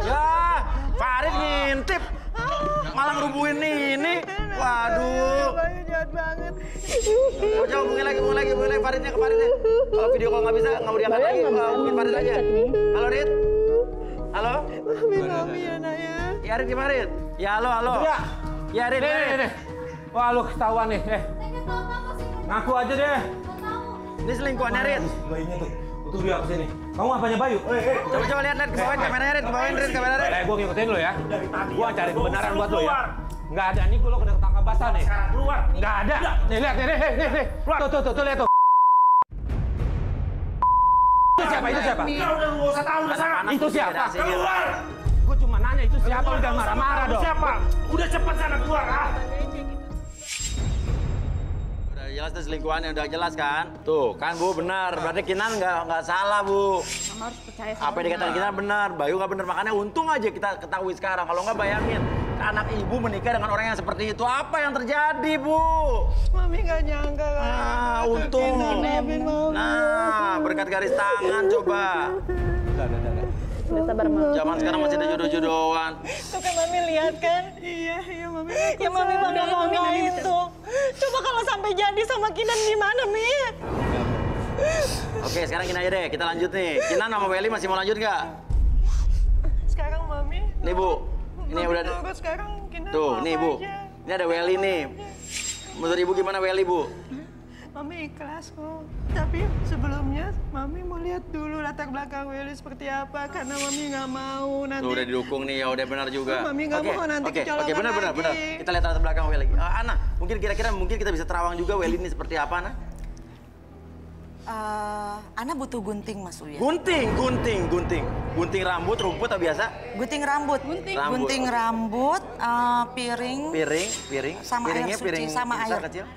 Ya, Farid ngintip. Malah ngerubuhin ini. Waduh. Bayu jahat banget. Coba hubungin lagi Faridnya ke Faridnya. Kalau video call nggak bisa, nggak mau diangkat lagi, hubungin Farid aja. Halo, Rit. Halo? Mami anaknya. Ya, Rit, gimana, Rit? Ya, halo. Ya, Rit. Nih. Wah, lu ketahuan nih. Ngaku aja deh. Ini selingkuhannya, Rit. Bayinya tuh. Tuh dia kesini. Kamu apanya Bayu? Coba lihat, ke bawah kameranya, Rit. Gue ngikutin lu ya. Gua cari kebenaran buat lu ya. Nggak ada nih, lu kena ketangkap basah nih. Sekarang keluar. Nggak ada. Nih, lihat nih. Tuh, lihat tuh. Itu siapa? Udah lu usah tahu, udah sana. Itu siapa? Keluar. Gue cuma nanya itu siapa, lu jangan marah-marah dong. Siapa? Udah cepat sana keluar. Udah jelas tuh selingkuhannya, udah jelas kan? Tuh, kan Bu benar. Berarti Kinan nggak salah, Bu. Mama harus percaya sama Apa yang dikatakan Kinan benar, Bayu nggak benar. Makanya untung aja kita ketahui sekarang. Kalau nggak bayangin, anak ibu menikah dengan orang yang seperti itu. Apa yang terjadi, Bu? Mami nggak nyangka kan. Untung. Maafin Mami. Nah, berkat garis tangan coba. Enggak. Udah sabar, Ma. Zaman sekarang masih ada jodoh-jodohan. Tuh kan Mami lihat kan? Iya Mami. Ya Mami udah ngomongin tuh. Coba kalau sampai jadi sama Kinan gimana, Mi? Oke, sekarang gini aja deh, kita lanjut nih. Kinan sama Welly masih mau lanjut nggak? Sekarang Mami. Nih Bu, ini udah. Nurut sekarang Kinan. Tuh, nih Bu. Ini ada Welly nih. Menurut Ibu gimana Welly, Bu? Mami ikhlas kok. Tapi sebelumnya Mami mau lihat dulu latar belakang Welly seperti apa karena Mami nggak mau nanti. Tuh, udah didukung nih, ya udah benar juga. Mami nggak mau nanti kecolongan Oke, benar. Kita lihat latar belakang Welly. Ana, mungkin kira-kira kita bisa terawang juga Welly ini seperti apa, Ana? Ana butuh gunting, Mas Uya. Gunting rambut, rumput atau biasa? Gunting rambut. Gunting rambut, piring. Sama air suci, piring sama besar, air. kecil?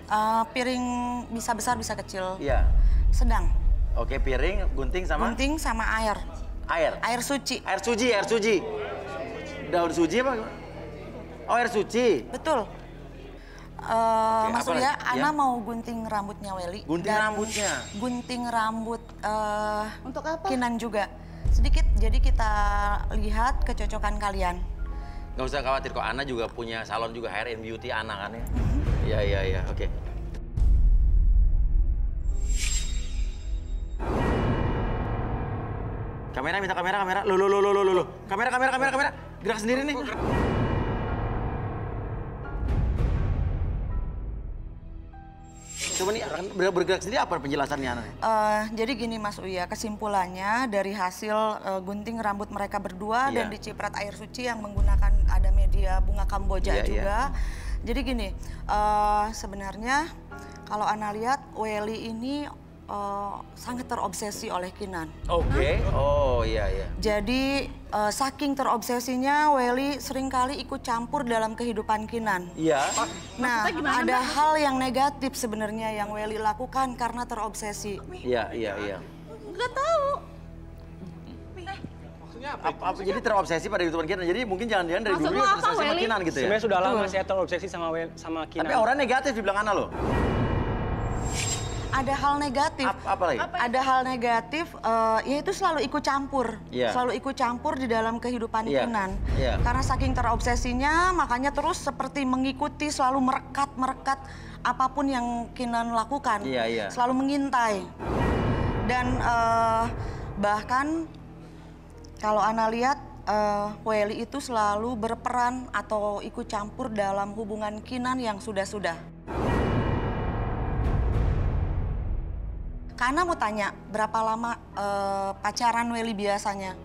Piring bisa besar, bisa kecil. Iya. Sedang. Oke, piring, gunting sama? Gunting sama air. Air suci. Air suci. Daun suci apa? Oh, air suci. Betul. Mas Uya, Ana mau gunting rambutnya Welly. Gunting rambutnya? Gunting rambut untuk apa? Kinan juga. Sedikit, jadi kita lihat kecocokan kalian. Nggak usah khawatir kok, Ana juga punya salon juga, Hair and Beauty Ana kan ya? Iya, oke. Kamera, minta kamera. Loh. Kamera. Gerak sendiri nih. Coba nih, bergerak sendiri apa penjelasannya, Ana? Jadi gini Mas Uya, kesimpulannya dari hasil gunting rambut mereka berdua dan diciprat air suci yang menggunakan ada media bunga kamboja juga. Jadi gini, sebenarnya kalau Ana lihat Welly ini sangat terobsesi oleh Kinan. Oke. Oh iya. Jadi saking terobsesinya Welly seringkali ikut campur dalam kehidupan Kinan. Iya. Nah, ada hal yang negatif sebenarnya yang Welly lakukan karena terobsesi. Iya. Nggak tahu. Maksudnya apa? Jadi terobsesi pada kehidupan Kinan. Jadi mungkin jangan-jangan dari dulu terobsesi sama Kinan gitu ya? Sebenarnya sudah lama saya terobsesi sama Kinan. Tapi orang negatif dibilang Ana loh. Ada hal negatif. Apa lagi? Ada hal negatif, yaitu selalu ikut campur. Selalu ikut campur di dalam kehidupan Kinan. Karena saking terobsesinya, makanya terus seperti mengikuti, selalu merekat apapun yang Kinan lakukan. Selalu mengintai. Dan bahkan kalau Ana lihat, Welly itu selalu berperan atau ikut campur dalam hubungan Kinan yang sudah-sudah. Karena mau tanya, berapa lama pacaran Welly biasanya?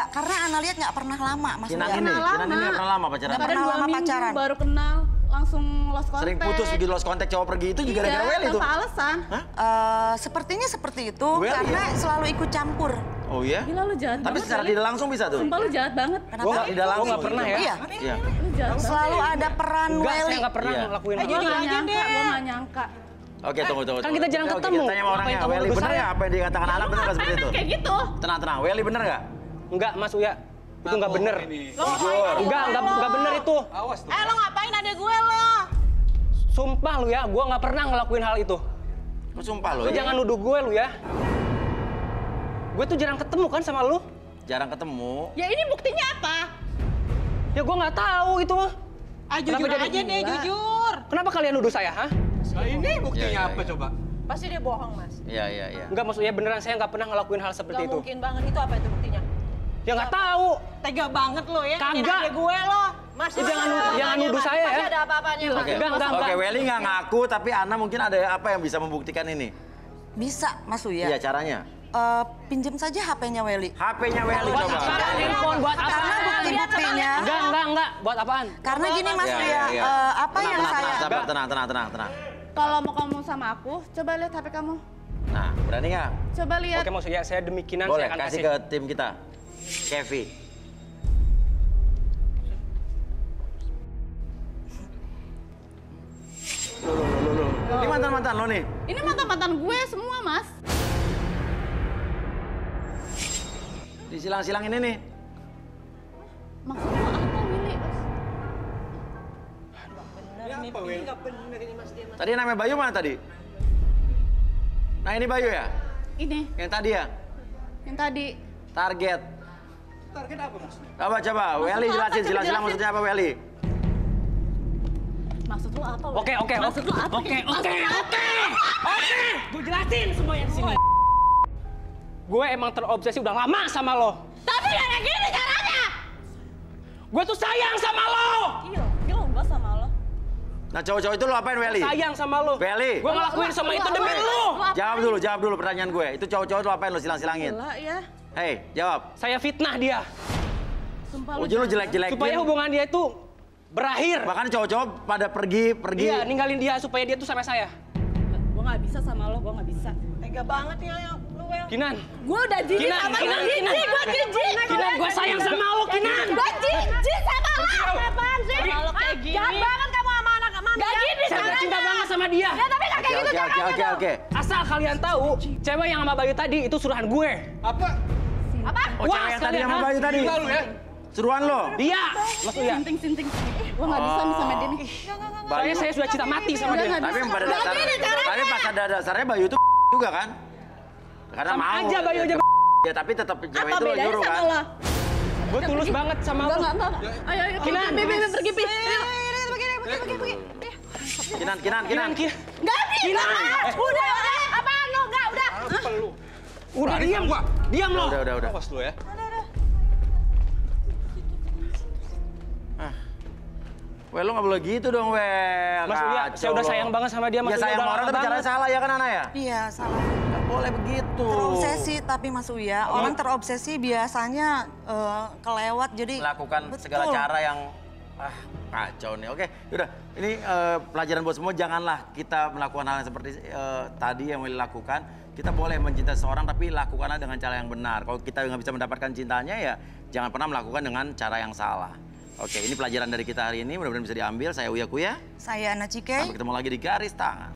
Karena Ana lihat nggak pernah lama, Mas. Kinan ini nggak pernah lama pacaran. Nggak pernah lama pacaran. Baru kenal, langsung lost contact. Sering putus begitu lost contact, cowok pergi itu juga gara-gara Welly tuh. Tanpa alasan. Sepertinya seperti itu, Welly, karena selalu ikut campur. Oh iya? Gila lu jahat Tapi banget. secara tidak langsung bisa tuh? Sumpah lu jahat banget. Gua nggak pernah ya? Iya. Lu jahat banget. Selalu ada peran Enggak, Welly. saya nggak pernah ngelakuin hal Gue nggak nyangka. Oke, tunggu. Kan kita jarang ketemu. Kita tanya sama orangnya, Ngapain kamu Welly nuduh bener saya? nggak apa yang dikatakan Ana bener nggak seperti itu? Kayak gitu. Tenang, Welly bener nggak? Enggak, Mas Uya. Itu nggak bener. Jujur. Enggak bener itu. Awas tuh. Lo ngapain adek gue lo? Sumpah lu ya, gua nggak pernah ngelakuin hal itu. Lu sumpah lu Lu jangan nuduh gue lu ya. Gue tuh jarang ketemu kan sama lu. Jarang ketemu. Ya ini buktinya apa? Ya gua nggak tahu itu mah. Jujur aja deh, jujur. Kenapa kalian nuduh saya, ha? Nah ini buktinya apa coba? Pasti dia bohong, Mas. Iya. Enggak, maksudnya beneran saya nggak pernah ngelakuin hal seperti Gak itu. mungkin banget, itu apa itu buktinya? Ya nggak tahu. Tega banget lo ya, Kagak. adek gue lo. Mas, jangan nuduh saya ya. Pasti ada apa-apanya, Mas. Oke, Welly nggak ngaku, tapi Ana mungkin ada apa yang bisa membuktikan ini? Bisa, Mas Uya. Iya, caranya. Pinjem saja HP-nya Welly. HP-nya Welly coba. Handphone buat apa? Karena bukti-buktinya. Enggak. Buat apaan? Karena gini Mas Uya, apa yang saya... Sabar, tenang. Kalau mau kamu sama aku, coba lihat HP kamu. Nah, berani nggak? Coba lihat. Oke, maksudnya saya demi Kinan Boleh, saya akan kasih ke tim kita. Kevi. Loh. Ini mantan-mantan lo nih? Ini mantan-mantan gue semua, Mas. Disilang-silang ini nih. Maksud lo apa, Willy? Tadi namanya Bayu mana tadi? Nah ini Bayu ya? Ini. Yang tadi ya? Yang tadi. Target. Target apa Mas? Coba, Welly jelasin maksudnya apa Welly? Maksud lu apa? Oke. Gue jelasin semuanya di sini. Gue emang terobsesi udah lama sama lo. Tapi gak kayak gini caranya. Gue tuh sayang sama lo. Iya, gue sama lo. Nah cowok-cowok itu lo apain Welly? Sayang sama lo. Welly. Gue ngelakuin semua itu demi lo. Jawab dulu pertanyaan gue. Itu cowok-cowok lo apain lo silang-silangin? Gila ya. Hei, jawab. Saya fitnah dia. Sumpah Lu jelek-jelekin. Supaya hubungan dia itu berakhir. Bahkan cowok-cowok pada pergi. Iya, ninggalin dia supaya dia tuh sama saya. Gue gak bisa sama lo, gue gak bisa. Tega banget ya lu ya. Kinan. Gue udah jijik sama lu. Gue jijik. Kinan, gue sayang sama lo, Kinan. Gue jijik sama lo. Apaan sih? Kalau kayak gini. Jahat banget kamu sama anak mami. Gak gini Saya udah cinta banget sama dia. Ya tapi gak kayak gitu caranya. Oke. Asal kalian tahu, cewek yang sama Bayu tadi itu suruhan gue. Apa? Apa? Oh, cewek yang tadi sama Bayu tadi? Gila lu ya? Suruhan lo? Dia. Mas Uya. Sinting. Gue gak bisa nih sama dia nih. Soalnya saya sudah cinta mati sama dia. Tapi pada dasarnya Bayu itu juga kan? Karena Sama mau. aja Bayu aja. Ya tapi tetap cewek itu lo bedanya nyuruh sama kan? lo? Gue tulus banget sama lo. Enggak. Ayo, Kinan. pergi, Pi. Pergi. Kinan. Gak bisa. Udah. Apaan lu? Enggak, udah. Udah diam lo. Udah. Awas lu ya. Weh, lo nggak boleh gitu dong, Weh. Mas Uya, saya udah sayang banget sama dia, Mas Ya Uya. sayang udah orang lama tapi caranya banget. salah ya kan, Ana ya? Iya, salah. Nggak boleh begitu. Terobsesi tapi Mas Uya, orang terobsesi biasanya kelewat jadi Lakukan segala cara yang kacau nih. Oke, yaudah. Ini pelajaran buat semua. Janganlah kita melakukan hal yang seperti tadi yang Welly lakukan. Kita boleh mencintai seseorang tapi lakukanlah dengan cara yang benar. Kalau kita nggak bisa mendapatkan cintanya ya jangan pernah melakukan dengan cara yang salah. Oke, ini pelajaran dari kita hari ini. Mudah-mudahan bisa diambil. Saya Uya Kuya. saya Ana Cike. Sampai ketemu lagi di Garis Tangan.